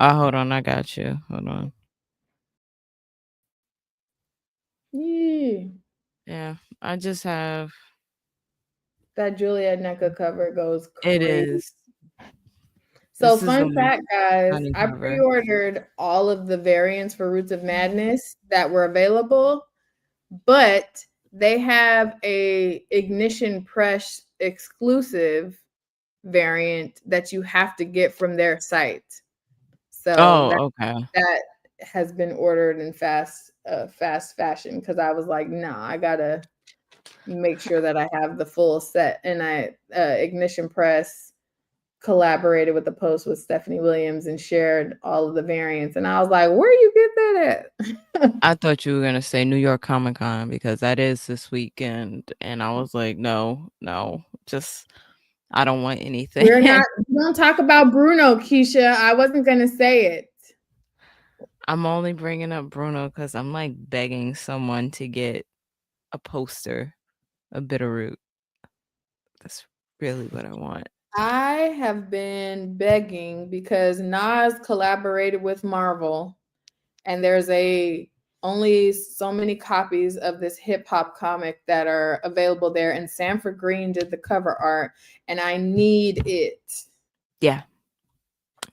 Speaker 1: Oh, hold on, I got you. Hold on.
Speaker 2: yeah.
Speaker 1: Yeah, I just have.
Speaker 2: That Juliet NECA cover goes
Speaker 1: It
Speaker 2: crazy.
Speaker 1: is.
Speaker 2: So
Speaker 1: This is the
Speaker 2: fun
Speaker 1: most
Speaker 2: fact, guys,
Speaker 1: stunning
Speaker 2: I
Speaker 1: cover.
Speaker 2: pre-ordered all of the variants for Roots of Madness that were available, but they have a Ignition Press exclusive variant that you have to get from their site. So
Speaker 1: Oh, okay.
Speaker 2: that has been ordered in fast fashion because I was like, nah, I gotta make sure that I have the full set. And I Ignition Press collaborated with the Post with Stephanie Williams and shared all of the variants. And I was like, where you get that at?
Speaker 1: I thought you were gonna say New York Comic Con because that is this weekend, and I was like, no, no, just I don't want anything.
Speaker 2: We don't talk about Bruno, Keisha. I wasn't gonna say it.
Speaker 1: I'm only bringing up Bruno because I'm like begging someone to get a poster of Bitterroot. That's really what I want.
Speaker 2: I have been begging because Nas collaborated with Marvel, and there's only so many copies of this hip hop comic that are available there. And Sanford Green did the cover art, and I need it.
Speaker 1: Yeah,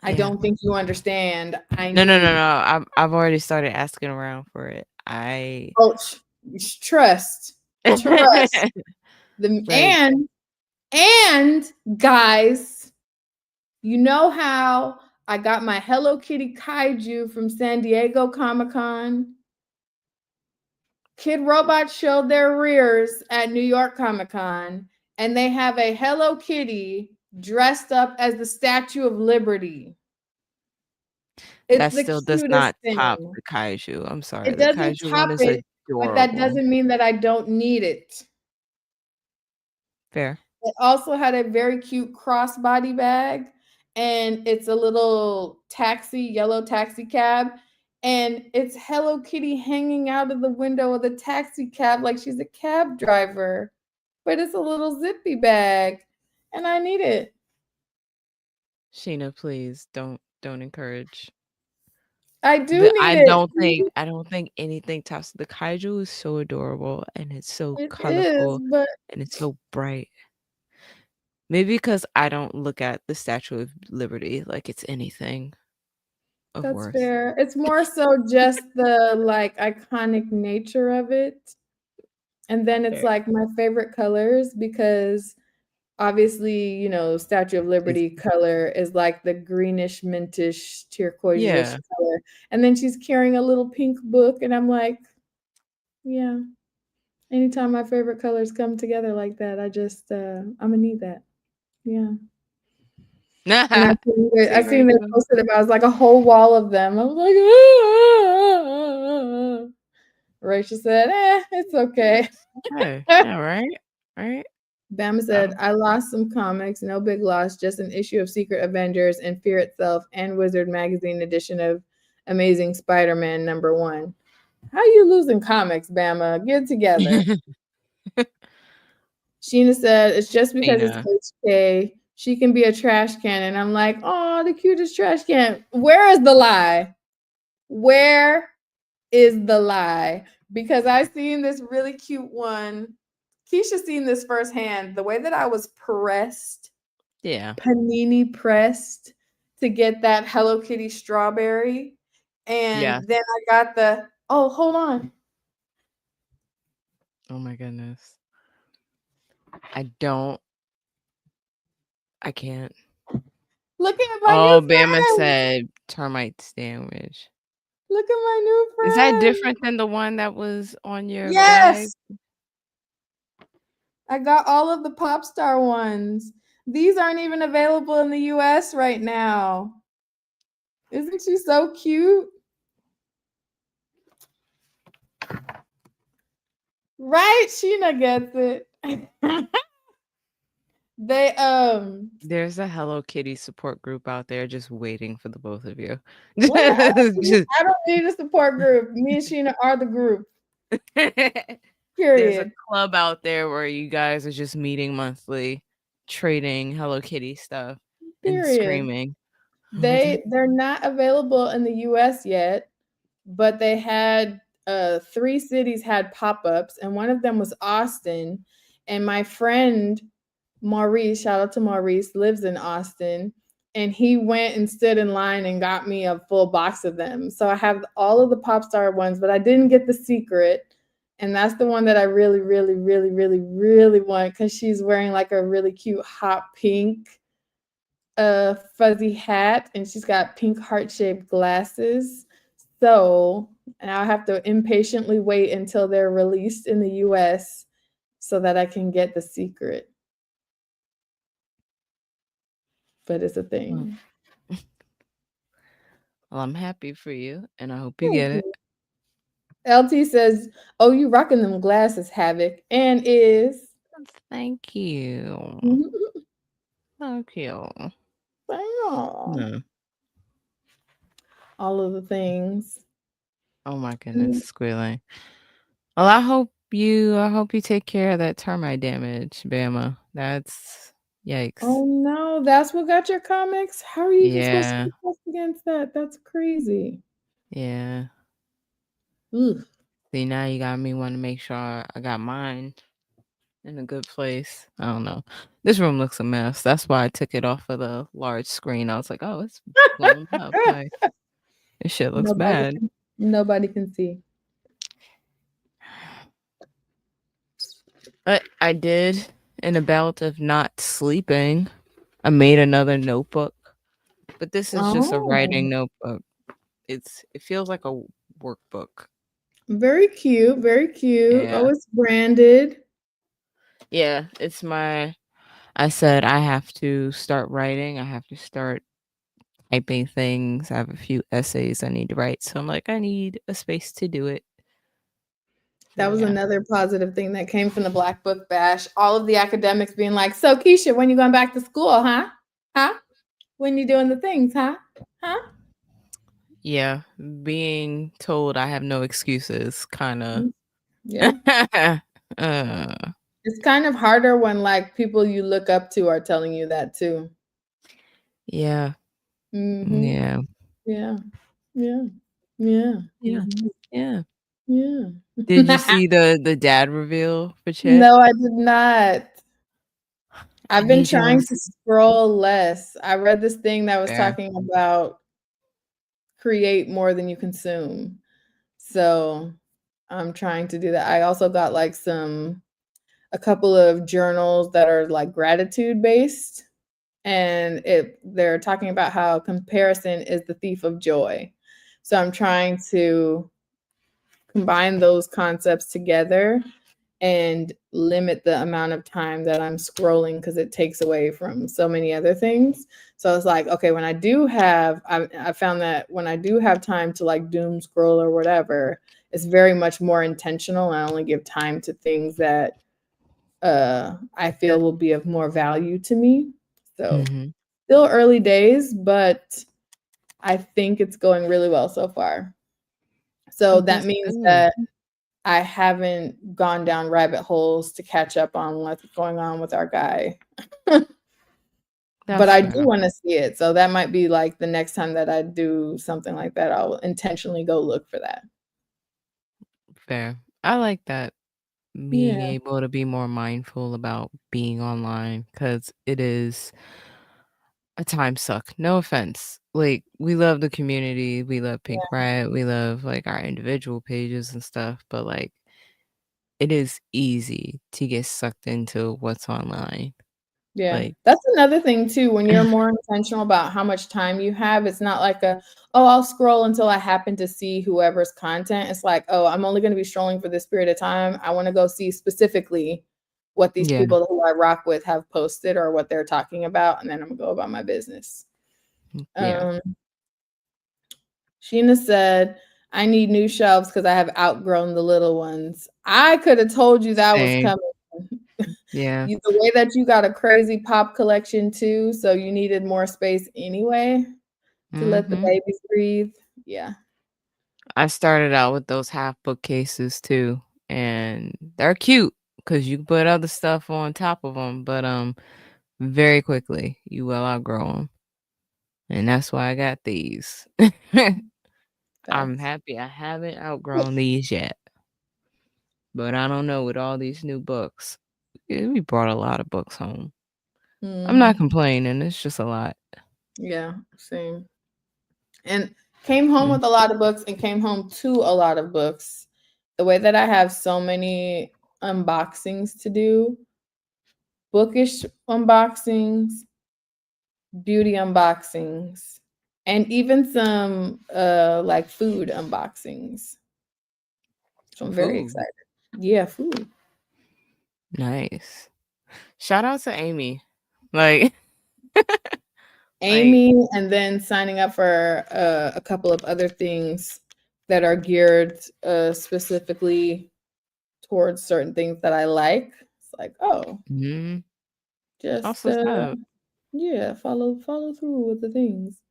Speaker 2: I
Speaker 1: yeah.
Speaker 2: don't think you understand. I
Speaker 1: No, no, no,
Speaker 2: need
Speaker 1: no. I've already started asking around for it. I
Speaker 2: Coach. Trust. Trust.
Speaker 1: Right.
Speaker 2: And guys, you know how I got my Hello Kitty kaiju from San Diego Comic-Con? Kid Robot showed their rears at New York Comic-Con, and they have a Hello Kitty dressed up as the Statue of Liberty. It's
Speaker 1: That
Speaker 2: the
Speaker 1: still does
Speaker 2: cutest
Speaker 1: not top
Speaker 2: thing.
Speaker 1: the kaiju. I'm sorry.
Speaker 2: It
Speaker 1: The
Speaker 2: doesn't
Speaker 1: kaiju one
Speaker 2: top
Speaker 1: is
Speaker 2: it, but that
Speaker 1: adorable.
Speaker 2: doesn't mean that I don't need it.
Speaker 1: Fair.
Speaker 2: It also had a very cute crossbody bag, and it's a little yellow taxi cab, and it's Hello Kitty hanging out of the window of the taxi cab like she's a cab driver, but it's a little zippy bag, and I need it.
Speaker 1: Sheena, please don't encourage.
Speaker 2: I do
Speaker 1: I
Speaker 2: need it.
Speaker 1: don't think anything tops the kaiju is so adorable and it's so
Speaker 2: It is,
Speaker 1: colorful
Speaker 2: but
Speaker 1: and it's so bright. Maybe because I don't look at the Statue of Liberty like it's anything of
Speaker 2: that's
Speaker 1: worth.
Speaker 2: fair. It's more so just the like iconic nature of it. And then it's
Speaker 1: Fair.
Speaker 2: like my favorite colors because obviously, Statue of
Speaker 1: It's
Speaker 2: Liberty color is like the greenish, mintish, turquoise-ish
Speaker 1: yeah.
Speaker 2: color. And then she's carrying a little pink book, and I'm like, yeah. Anytime my favorite colors come together like that, I'm gonna need that. Yeah. And I
Speaker 1: Same
Speaker 2: seen they
Speaker 1: Rachel.
Speaker 2: posted about it was like a whole wall of them. I was like, ah. Rachel said, it's okay.
Speaker 1: Hey, yeah, right? Right?
Speaker 2: Bama said,
Speaker 1: Um,
Speaker 2: I lost some comics, no big loss, just an issue of Secret Avengers and Fear Itself and Wizard Magazine edition of Amazing Spider-Man #1. How you losing comics, Bama? Get together. Sheena said, it's just because it's
Speaker 1: Sheena.
Speaker 2: HK. She can be a trash can. And I'm like, oh, the cutest trash can. Where is the lie? Where is the lie? Because I seen this really cute one. Keisha seen this firsthand. The way that I was pressed,
Speaker 1: Yeah.
Speaker 2: panini pressed to get that Hello Kitty strawberry.
Speaker 1: Yeah.
Speaker 2: And then I got hold on.
Speaker 1: Oh my goodness. I can't.
Speaker 2: Look at my
Speaker 1: Oh,
Speaker 2: new
Speaker 1: Bama
Speaker 2: friend.
Speaker 1: said termite sandwich.
Speaker 2: Look at my new
Speaker 1: Is that
Speaker 2: friend.
Speaker 1: different than the one that was on your bag?
Speaker 2: Yes. I got all of the pop star ones. These aren't even available in the US right now. Isn't she so cute? Right? Sheena gets it. They
Speaker 1: There's a Hello Kitty support group out there just waiting for the both of you.
Speaker 2: where
Speaker 1: Just
Speaker 2: I don't need a support group. Me and Sheena are the group.
Speaker 1: there's a
Speaker 2: Period.
Speaker 1: club out there where you guys are just meeting monthly, trading Hello Kitty stuff and
Speaker 2: Period.
Speaker 1: screaming.
Speaker 2: They're not available in the US yet, but they had 3 cities had pop-ups, and one of them was Austin. And my friend Maurice, shout out to Maurice, lives in Austin, and he went and stood in line and got me a full box of them. So I have all of the pop star ones, but I didn't get the secret. And that's the one that I really, really, really, really, really want because she's wearing like a really cute hot pink fuzzy hat, and she's got pink heart-shaped glasses. So I'll have to impatiently wait until they're released in the US so that I can get the secret. But it's a
Speaker 1: Well,
Speaker 2: thing.
Speaker 1: well, I'm happy for you, and I hope you
Speaker 2: Thank
Speaker 1: get it.
Speaker 2: you. LT says, "Oh, you rocking them glasses, Havoc," and is.
Speaker 1: Thank you. Thank you.
Speaker 2: Wow.
Speaker 1: No.
Speaker 2: All of the things.
Speaker 1: Oh my goodness, squealing. Well, I hope you take care of that termite damage, Bama. That's yikes.
Speaker 2: Oh no, that's what got your comics? How are you even supposed to
Speaker 1: Yeah.
Speaker 2: protest against that? That's crazy.
Speaker 1: Yeah.
Speaker 2: Ugh.
Speaker 1: See, now you got me want to make sure I got mine in a good place. I don't know. This room looks a mess. That's why I took it off of the large screen. I was like, oh, it's blown up. Like, this shit looks
Speaker 2: Nobody
Speaker 1: bad.
Speaker 2: can nobody can see.
Speaker 1: I did in a bout of not sleeping. I made another notebook, but this is just a
Speaker 2: Oh,
Speaker 1: writing notebook. It feels like a workbook.
Speaker 2: very cute, very cute.
Speaker 1: Yeah.
Speaker 2: Oh, it's branded.
Speaker 1: Yeah, it's my I said I have to start writing. I have to start typing things. I have a few essays I need to write. So I'm like, I need a space to do it. So
Speaker 2: That was
Speaker 1: yeah.
Speaker 2: another positive thing that came from the Black Book Bash. All of the academics being like, "So Keisha, when you going back to school, huh? Huh? When you doing the things, huh? Huh?"
Speaker 1: Yeah. Being told I have no excuses kinda
Speaker 2: Mm, yeah.
Speaker 1: uh
Speaker 2: It's kind of harder when like people you look up to are telling you that too.
Speaker 1: yeah.
Speaker 2: Mhm.
Speaker 1: Yeah.
Speaker 2: Yeah. Yeah. Yeah.
Speaker 1: Yeah.
Speaker 2: Mhm.
Speaker 1: Yeah.
Speaker 2: Yeah.
Speaker 1: Did you see the dad reveal for Chet?
Speaker 2: No, I did not.
Speaker 1: I
Speaker 2: I've been
Speaker 1: need y'all to
Speaker 2: trying to
Speaker 1: see.
Speaker 2: scroll less. I read this thing that was
Speaker 1: Fair.
Speaker 2: talking about create more than you consume. So, I'm trying to do that. I also got, like, a couple of journals that are, like, gratitude based, and they're talking about how comparison is the thief of joy. So, I'm trying to combine those concepts together and limit the amount of time that I'm scrolling because it takes away from so many other things. So it's like, okay, when I found that when I do have time to like doom scroll or whatever, it's very much more intentional. I only give time to things that I feel will be of more value to me. So
Speaker 1: Mhm.
Speaker 2: still early days, but I think it's going really well so far. So that
Speaker 1: That's
Speaker 2: means
Speaker 1: good.
Speaker 2: that I haven't gone down rabbit holes to catch up on what's going on with our guy. But
Speaker 1: That's
Speaker 2: I do
Speaker 1: fair.
Speaker 2: wanna see it, so that might be, like, the next time that I do something like that, I'll intentionally go look for that.
Speaker 1: Fair. I like that. Being
Speaker 2: Yeah,
Speaker 1: able to be more mindful about being online because it is a time suck. No offense. Like, we love the community, we love Pink
Speaker 2: yeah,
Speaker 1: Riot, we love like our individual pages and stuff, but like it is easy to get sucked into what's online.
Speaker 2: yeah.
Speaker 1: Like,
Speaker 2: That's another thing too, when you're more intentional about how much time you have, it's not like "Oh, I'll scroll until I happen to see whoever's content." It's like, "Oh, I'm only gonna be strolling for this period of time. I wanna go see specifically what these
Speaker 1: yeah,
Speaker 2: people who I rock with have posted or what they're talking about, and then I'm gonna go about my business."
Speaker 1: yeah,
Speaker 2: Um Sheena said, "I need new shelves because I have outgrown the little ones." I could have told you that was
Speaker 1: same.
Speaker 2: coming.
Speaker 1: Yeah.
Speaker 2: The way that you got a crazy pop collection too, so you needed more space anyway to let the
Speaker 1: Mhm.
Speaker 2: babies breathe. Yeah.
Speaker 1: I started out with those half bookcases too, and they're cute because you can put other stuff on top of them, but very quickly you will outgrow them, and that's why I got these. I'm
Speaker 2: Facts.
Speaker 1: happy I haven't outgrown these yet, but I don't know with all these new books. We brought a lot of books home. I'm not
Speaker 2: Mhm.
Speaker 1: complaining. It's just a lot.
Speaker 2: Yeah, same. And came home
Speaker 1: Mm.
Speaker 2: with a lot of books and came home to a lot of books. The way that I have so many unboxings to do, bookish unboxings, beauty unboxings, and even some like food unboxings. So I'm very
Speaker 1: Food.
Speaker 2: excited. Yeah, food.
Speaker 1: Nice. Shout out to Amy. Like, like,
Speaker 2: Amy, and then signing up for a couple of other things that are geared specifically towards certain things that I like. It's like, oh,
Speaker 1: mm, that's
Speaker 2: just
Speaker 1: what's up.
Speaker 2: yeah, follow through with the things.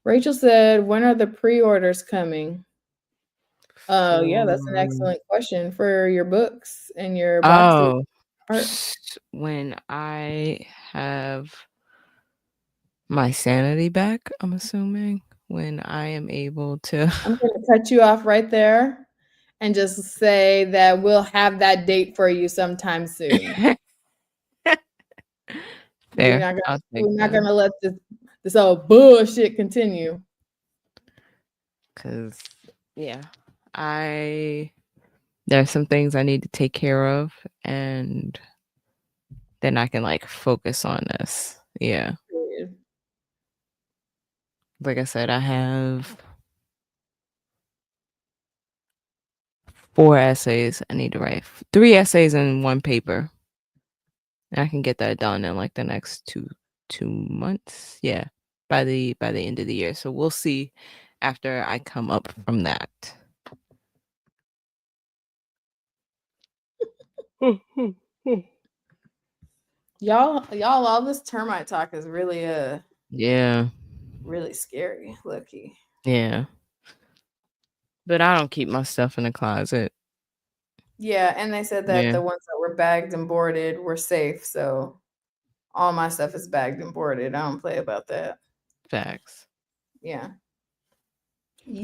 Speaker 2: Rachel said, "When are the pre-orders coming?" Oh, yeah, that's an
Speaker 1: For
Speaker 2: excellent question for your books and your boxes
Speaker 1: oh,
Speaker 2: art.
Speaker 1: when I have my sanity back, I'm assuming when I am able to.
Speaker 2: I'm gonna cut you off right there and just say that we'll have that date for you sometime soon. We're
Speaker 1: Fair.
Speaker 2: not gonna
Speaker 1: I'll take
Speaker 2: we're not
Speaker 1: that
Speaker 2: gonna let this old bullshit continue.
Speaker 1: because, yeah, I There's some things I need to take care of, and then I can like focus on this. Yeah. Like I said, I have 4 essays I need to write. 3 essays and 1 paper. And I can get that done in like the next 2 months. Yeah. By the end of the year. So we'll see after I come up from that.
Speaker 2: Y'all, all this termite talk is really
Speaker 1: Yeah.
Speaker 2: really scary, low-key.
Speaker 1: Yeah. But I don't keep my stuff in the closet.
Speaker 2: Yeah, and they said that
Speaker 1: Yeah.
Speaker 2: the ones that were bagged and boarded were safe, so all my stuff is bagged and boarded. I don't play about that.
Speaker 1: Facts.
Speaker 2: Yeah.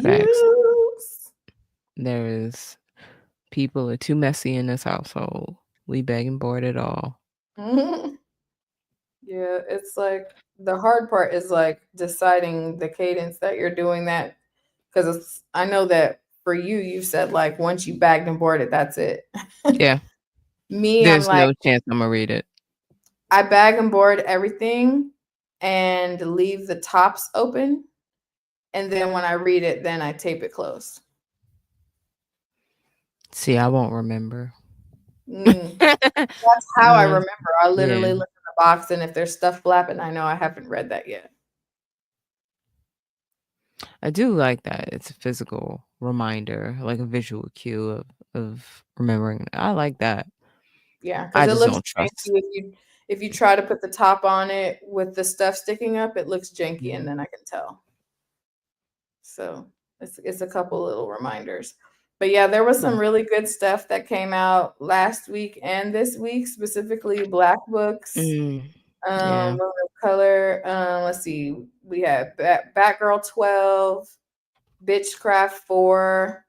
Speaker 1: Facts.
Speaker 2: Yes.
Speaker 1: There is people are too messy in this household. We beg and board it all.
Speaker 2: Yeah, it's like the hard part is like deciding the cadence that you're doing that, because I know that for you, you said like once you bagged and boarded, that's it.
Speaker 1: Yeah.
Speaker 2: Me, I'm
Speaker 1: There's
Speaker 2: like,
Speaker 1: no chance I'm gonna read it.
Speaker 2: I bag and board everything and leave the tops open. And then when I read it, then I tape it closed.
Speaker 1: See, I won't remember.
Speaker 2: That's how I remember. I literally
Speaker 1: Yeah.
Speaker 2: look in the box, and if there's stuff flapping, I know I haven't read that yet.
Speaker 1: I do like that. It's a physical reminder, like a visual cue of remembering. I like that.
Speaker 2: Yeah, because
Speaker 1: I
Speaker 2: it
Speaker 1: just
Speaker 2: looks
Speaker 1: don't trust.
Speaker 2: janky if you try to put the top on it with the stuff sticking up, it looks janky, and then I can tell. So it's a couple little reminders. But yeah, there was some really good stuff that came out last week and this week, specifically Black books,
Speaker 1: Yeah.
Speaker 2: Women of Color. Let's see, we had Batgirl 12, Bitchcraft 4,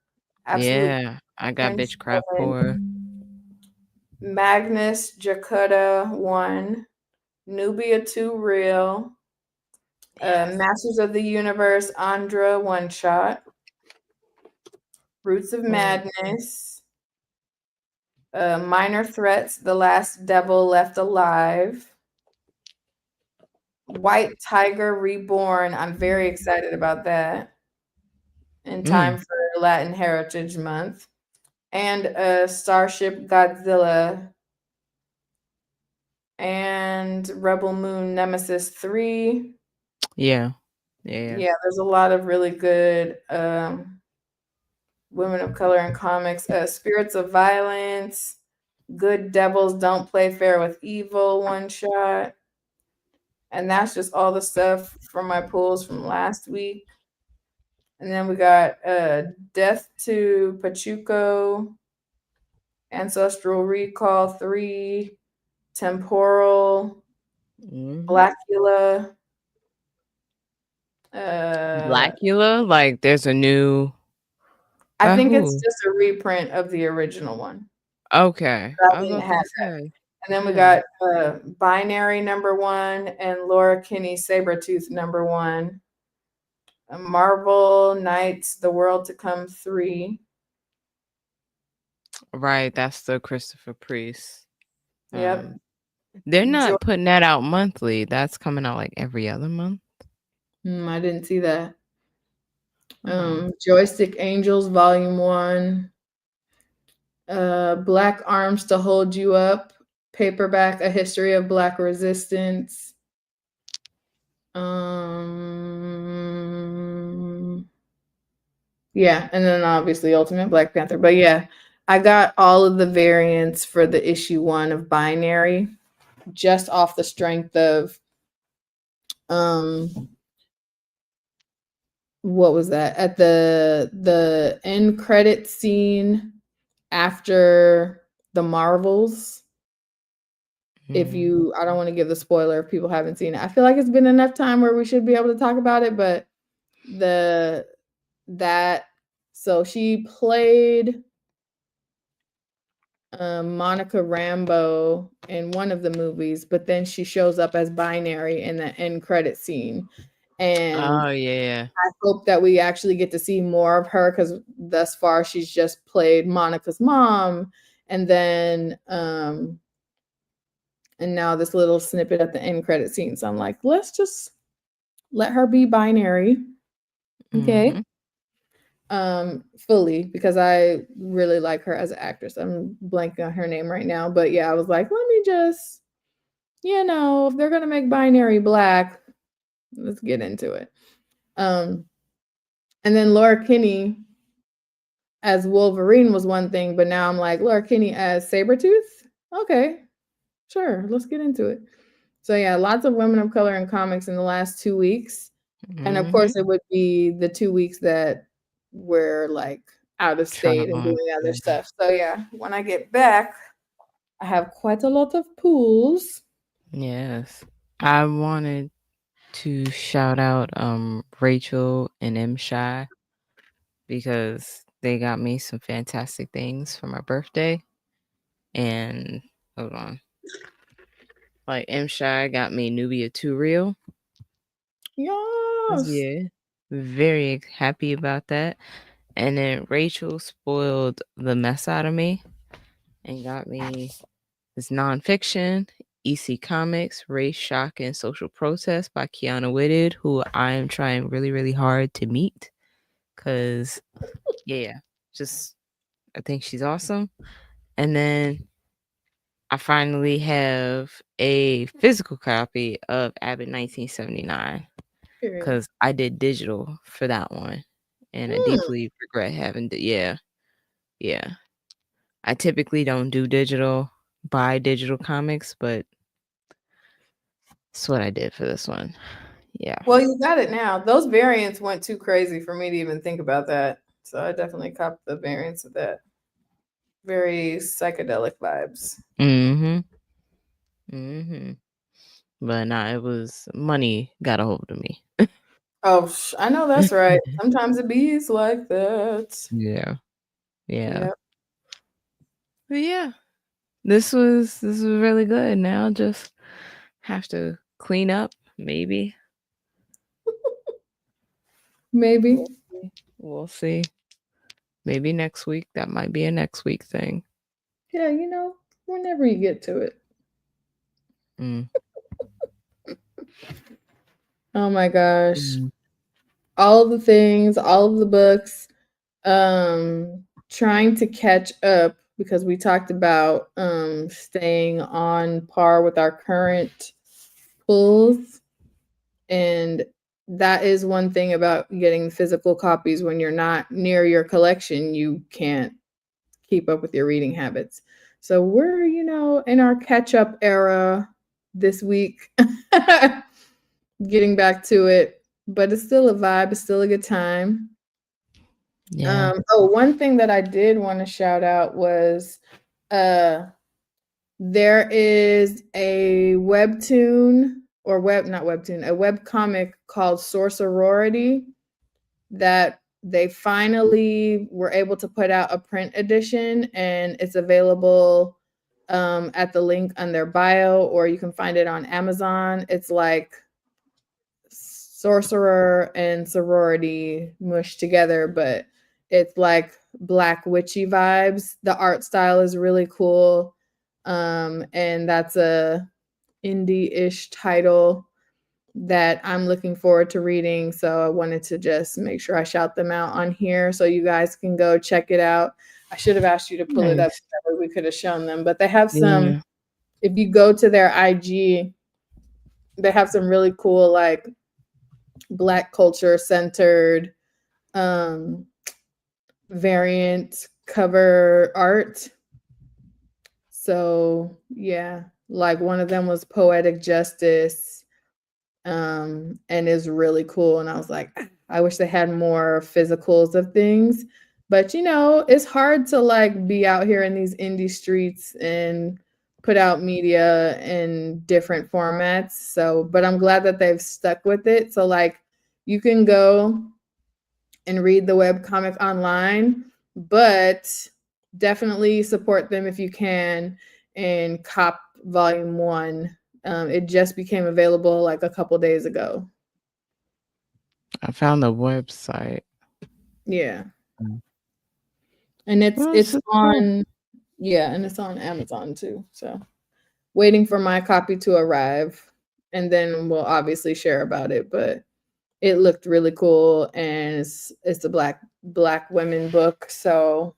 Speaker 2: Absolute
Speaker 1: Yeah. I got
Speaker 2: French
Speaker 1: Bitchcraft 4.
Speaker 2: Magnus Jakarta 1, Nubia 2 Real, Masters of the Universe Andra one shot, Roots of Madness, Minor Threats The Last Devil Left Alive, White Tiger Reborn. I'm very excited about that. In time for Latin Heritage Month. And Starship Godzilla and Rebel Moon Nemesis 3.
Speaker 1: Yeah.
Speaker 2: Yeah, there's a lot of really good women of color in comics. Spirits of Violence, Good Devils Don't Play Fair with Evil one shot. And that's just all the stuff from my pulls from last week. And then we got Death to Pachuco, Ancestral Recall 3, Temporal, Blackula.
Speaker 1: Blackula? Like there's a new
Speaker 2: I
Speaker 1: by
Speaker 2: think it's
Speaker 1: who?
Speaker 2: just a reprint of the original one.
Speaker 1: Okay.
Speaker 2: I
Speaker 1: I was
Speaker 2: didn't
Speaker 1: about
Speaker 2: have
Speaker 1: to
Speaker 2: that.
Speaker 1: say.
Speaker 2: And then we
Speaker 1: Yeah.
Speaker 2: got Binary #1 and Laura Kinney Sabretooth #1. Marvel Knights The World to Come 3.
Speaker 1: Right. That's the Christopher Priest.
Speaker 2: Yep.
Speaker 1: They're not putting that out monthly. That's coming out like every other month.
Speaker 2: I didn't see that. Joystick Angels Volume 1. Black Arms to Hold You Up. Paperback A History of Black Resistance. Yeah, and then obviously Ultimate Black Panther. But yeah, I got all of the variants for the issue 1 of Binary just off the strength of what was that? At the end credit scene after the Marvels. If you, I don't want to give the spoiler if people haven't seen it. I feel like it's been enough time where we should be able to talk about it, but so she played Monica Rambeau in one of the movies, but then she shows up as Binary in the end credit scene. And
Speaker 1: Oh yeah.
Speaker 2: I hope that we actually get to see more of her because thus far she's just played Monica's mom, and then and now this little snippet at the end credit scene. So I'm like, let's just let her be binary, okay?
Speaker 1: Mm-hmm.
Speaker 2: Fully, because I really like her as an actress. I'm blanking on her name right now, but yeah, I was like, let me just, if they're gonna make binary black, let's get into it. Um, and then Laura Kinney as Wolverine was one thing, but now I'm like, Laura Kinney as Sabretooth? Okay, sure, let's get into it. So yeah, lots of women of color in comics in the last 2 weeks. And of
Speaker 1: Mm-hmm.
Speaker 2: course it would be the 2 weeks that we're like out of state and
Speaker 1: Traveling.
Speaker 2: doing other stuff. So yeah, when I get back, I have quite a lot of pools.
Speaker 1: Yes. I wanted to shout out Rachel and M Shy because they got me some fantastic things for my birthday. And hold on. Like M Shy got me Nubia 2 Real.
Speaker 2: Yes.
Speaker 1: Yeah. Very happy about that. And then Rachel spoiled the mess out of me and got me this nonfiction, EC Comics, Race, Shock, and Social Protest by Kiana Whitted, who I am trying really, really hard to meet. Cause yeah, just I think she's awesome. And then I finally have a physical copy of Abbott 1979
Speaker 2: Period.
Speaker 1: because I did digital for that one. And I
Speaker 2: Mm.
Speaker 1: deeply regret having to, yeah, yeah. I typically don't do digital, buy digital comics, but that's what I did for this one. Yeah.
Speaker 2: Well, you got it now. Those variants went too crazy for me to even think about that. So I definitely copped the variants of that. Very psychedelic vibes.
Speaker 1: Mm-hmm. Mm-hmm. But nah, it was money got a hold of me.
Speaker 2: Oh, I know that's right. Sometimes it bees like that.
Speaker 1: Yeah. Yeah.
Speaker 2: Yep.
Speaker 1: But yeah. This was really good. Now just have to clean up, maybe.
Speaker 2: Maybe.
Speaker 1: We'll see. We'll see. Maybe next week. That might be a next week thing.
Speaker 2: Yeah, whenever you get to it.
Speaker 1: Mm.
Speaker 2: Oh my gosh.
Speaker 1: Mm.
Speaker 2: All of the things, all of the books, trying to catch up because we talked about staying on par with our current pulls, and that is one thing about getting physical copies. When you're not near your collection, you can't keep up with your reading habits. So we're, in our catch up era this week, getting back to it, but it's still a vibe. It's still a good time.
Speaker 1: Yeah.
Speaker 2: One thing that I did want to shout out was uh, there is a webtoon or not webtoon, a web comic called Sorority that they finally were able to put out a print edition, and it's available at the link on their bio, or you can find it on Amazon. It's like sorcerer and sorority mushed together, but it's like black witchy vibes. The art style is really cool. And that's a indie-ish title that I'm looking forward to reading. So I wanted to just make sure I shout them out on here so you guys can go check it out. I should have asked you to pull it up
Speaker 1: Nice.
Speaker 2: so that way we could have shown them. But they have some,
Speaker 1: Yeah.
Speaker 2: if you go to their IG, they have some really cool like black culture centered um variant cover art. So yeah, like one of them was poetic justice, and is really cool. And I was like, I wish they had more physicals of things. But it's hard to like be out here in these indie streets and put out media in different formats. So, but I'm glad that they've stuck with it. So like you can go and read the web comic online, but definitely support them if you can and cop volume one. It just became available like a couple days ago.
Speaker 1: I found the website.
Speaker 2: Yeah.
Speaker 1: Mm.
Speaker 2: And
Speaker 1: Well,
Speaker 2: it's
Speaker 1: it's cool.
Speaker 2: on and it's on Amazon too. So waiting for my copy to arrive, and then we'll obviously share about it, but it looked really cool, and it's a black women book, so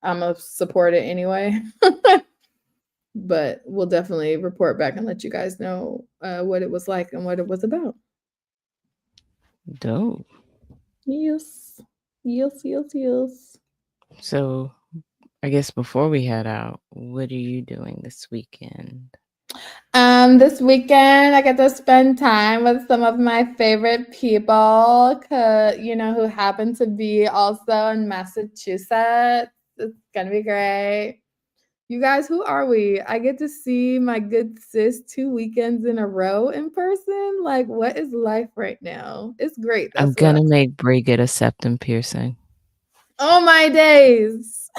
Speaker 2: I'm gonna support it anyway. But we'll definitely report back and let you guys know what it was like and what it was about.
Speaker 1: Dope.
Speaker 2: Yes. Yes, yes, yes.
Speaker 1: So I guess before we head out, what are you doing this weekend?
Speaker 2: This weekend I get to spend time with some of my favorite people, who happen to be also in Massachusetts. It's gonna be great. You guys, who are we? I get to see my good sis 2 weekends in a row in person. Like, what is life right now? It's great.
Speaker 1: I'm
Speaker 2: That's what
Speaker 1: gonna make Brie get a septum piercing.
Speaker 2: oh my days.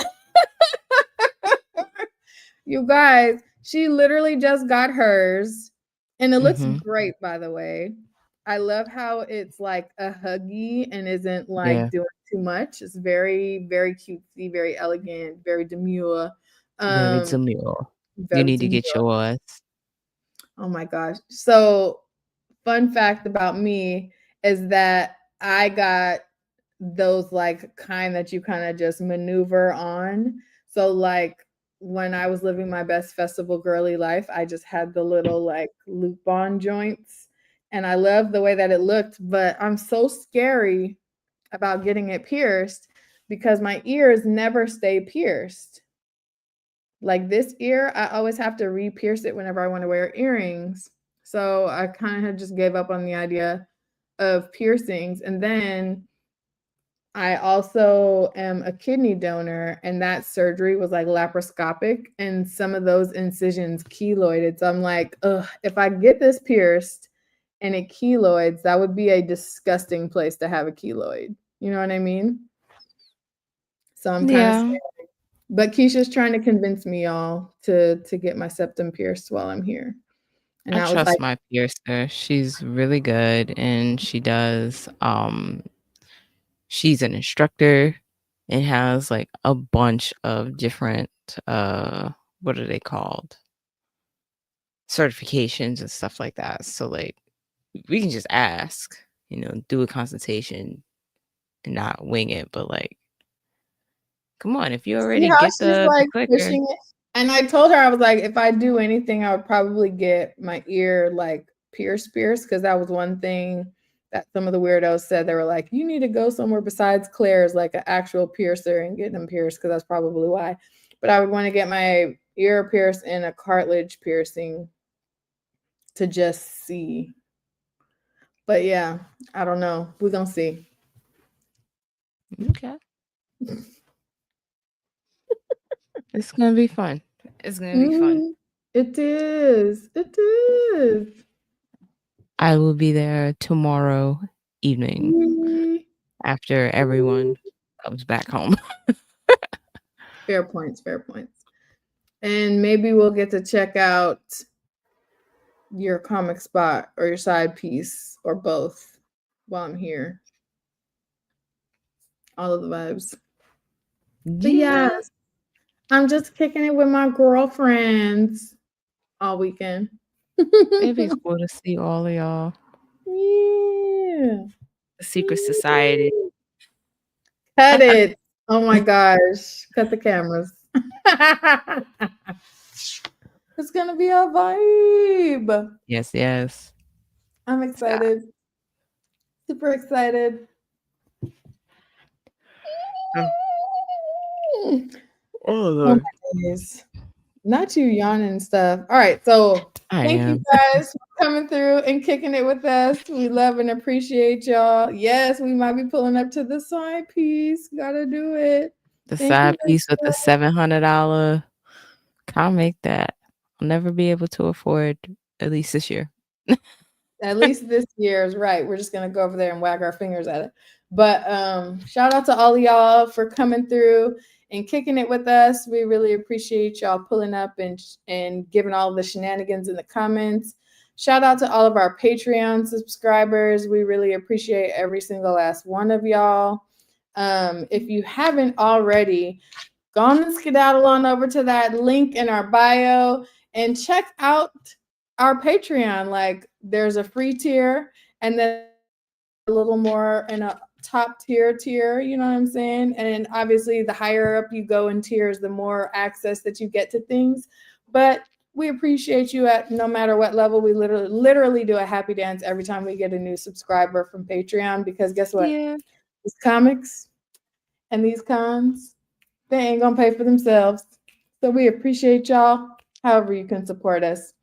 Speaker 2: You guys, she literally just got hers, and it looks
Speaker 1: Mm-hmm.
Speaker 2: great, by the way. I love how it's like a huggy and isn't like
Speaker 1: Yeah,
Speaker 2: doing too much. It's very, very cutesy, very elegant, very demure.
Speaker 1: very
Speaker 2: Um,
Speaker 1: demure. You
Speaker 2: very
Speaker 1: need to
Speaker 2: demure.
Speaker 1: get yours.
Speaker 2: Oh my gosh. So, fun fact about me is that I got those like kind that you kind of just maneuver on. So like when I was living my best festival girly life, I just had the little like loop on joints, and I love the way that it looked, but I'm so scary about getting it pierced because my ears never stay pierced. Like this ear, I always have to re-pierce it whenever I want to wear earrings. So I kind of just gave up on the idea of piercings. And then I also am a kidney donor, and that surgery was like laparoscopic, and some of those incisions keloided. So I'm like, ugh, if I get this pierced and it keloids, that would be a disgusting place to have a keloid. You know what I mean? So I'm kind of
Speaker 1: Yeah,
Speaker 2: scared. But Keisha's trying to convince me, y'all, to get my septum pierced while I'm here. And
Speaker 1: I
Speaker 2: that was
Speaker 1: trust
Speaker 2: like,
Speaker 1: my piercer. She's really good, and she does. She's an instructor and has like a bunch of different what are they called? Certifications and stuff like that. So like we can just ask, do a consultation and not wing it, but like come on, if you
Speaker 2: see
Speaker 1: already
Speaker 2: how
Speaker 1: get
Speaker 2: she's
Speaker 1: the
Speaker 2: like
Speaker 1: clicker.
Speaker 2: pushing it. And I told her, I was like, if I do anything, I would probably get my ear like pierced, because that was one thing that some of the weirdos said. They were like, you need to go somewhere besides Claire's, like an actual piercer, and get them pierced, because that's probably why. But I would want to get my ear pierced and a cartilage piercing to just see. But yeah, I don't know. We're gonna see.
Speaker 1: Okay. It's gonna be fun. It's gonna be fun.
Speaker 2: It is. It is.
Speaker 1: I will be there tomorrow evening
Speaker 2: Yay.
Speaker 1: after everyone comes back home.
Speaker 2: Fair points, fair points. And maybe we'll get to check out your comic spot or your side piece or both while I'm here. All of the vibes. But yeah,
Speaker 1: Yeah.
Speaker 2: I'm just kicking it with my girlfriends all weekend.
Speaker 1: It'd be cool to see all of y'all.
Speaker 2: Yeah.
Speaker 1: The secret society.
Speaker 2: Cut it. Oh my gosh. Cut the cameras. It's gonna be a vibe.
Speaker 1: Yes, yes.
Speaker 2: I'm excited. Super excited.
Speaker 1: Oh,
Speaker 2: Oh my
Speaker 1: Lord.
Speaker 2: days. Not you yawning and stuff. All right. So
Speaker 1: I
Speaker 2: thank you
Speaker 1: am.
Speaker 2: guys for coming through and kicking it with us. We love and appreciate y'all. Yes, we might be pulling up to the side piece. Gotta do it.
Speaker 1: The
Speaker 2: Thank you.
Speaker 1: side piece with the $700 comic that I'll never be able to afford, at least this year.
Speaker 2: At least this year is right. We're just gonna go over there and wag our fingers at it. But shout out to all of y'all for coming through and kicking it with us. We really appreciate y'all pulling up and giving all the shenanigans in the comments. Shout out to all of our Patreon subscribers. We really appreciate every single last one of y'all. If you haven't already, go on and skedaddle on over to that link in our bio and check out our Patreon. Like, there's a free tier and then a little more in a top tier, you know what I'm saying? And obviously, the higher up you go in tiers, the more access that you get to things. But we appreciate you at no matter what level. We literally do a happy dance every time we get a new subscriber from Patreon, because guess what?
Speaker 1: Yeah.
Speaker 2: These comics and these cons, they ain't gonna pay for themselves. So we appreciate y'all however you can support us.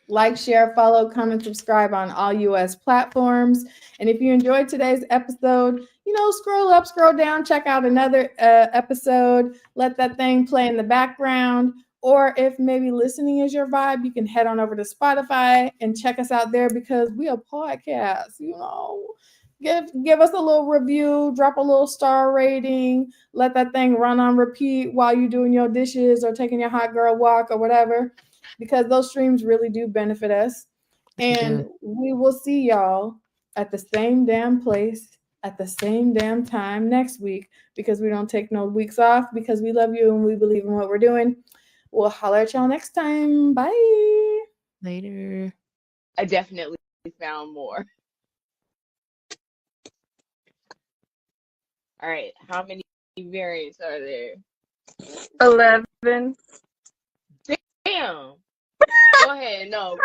Speaker 2: Like, share, follow, comment, subscribe on all US platforms. And if you enjoyed today's episode, scroll up, scroll down, check out another episode. Let that thing play in the background. Or if maybe listening is your vibe, you can head on over to Spotify and check us out there, because we are podcasts, Give us a little review, drop a little star rating, let that thing run on repeat while you're doing your dishes or taking your hot girl walk or whatever, because those streams really do benefit us. And we will see y'all at the same damn place at the same damn time next week, because we don't take no weeks off, because we love you and we believe in what we're doing. We'll holler at y'all next time. Bye.
Speaker 1: Later.
Speaker 3: I definitely found more. All right, how many variants are there?
Speaker 4: 11.
Speaker 3: Damn. Go ahead. No.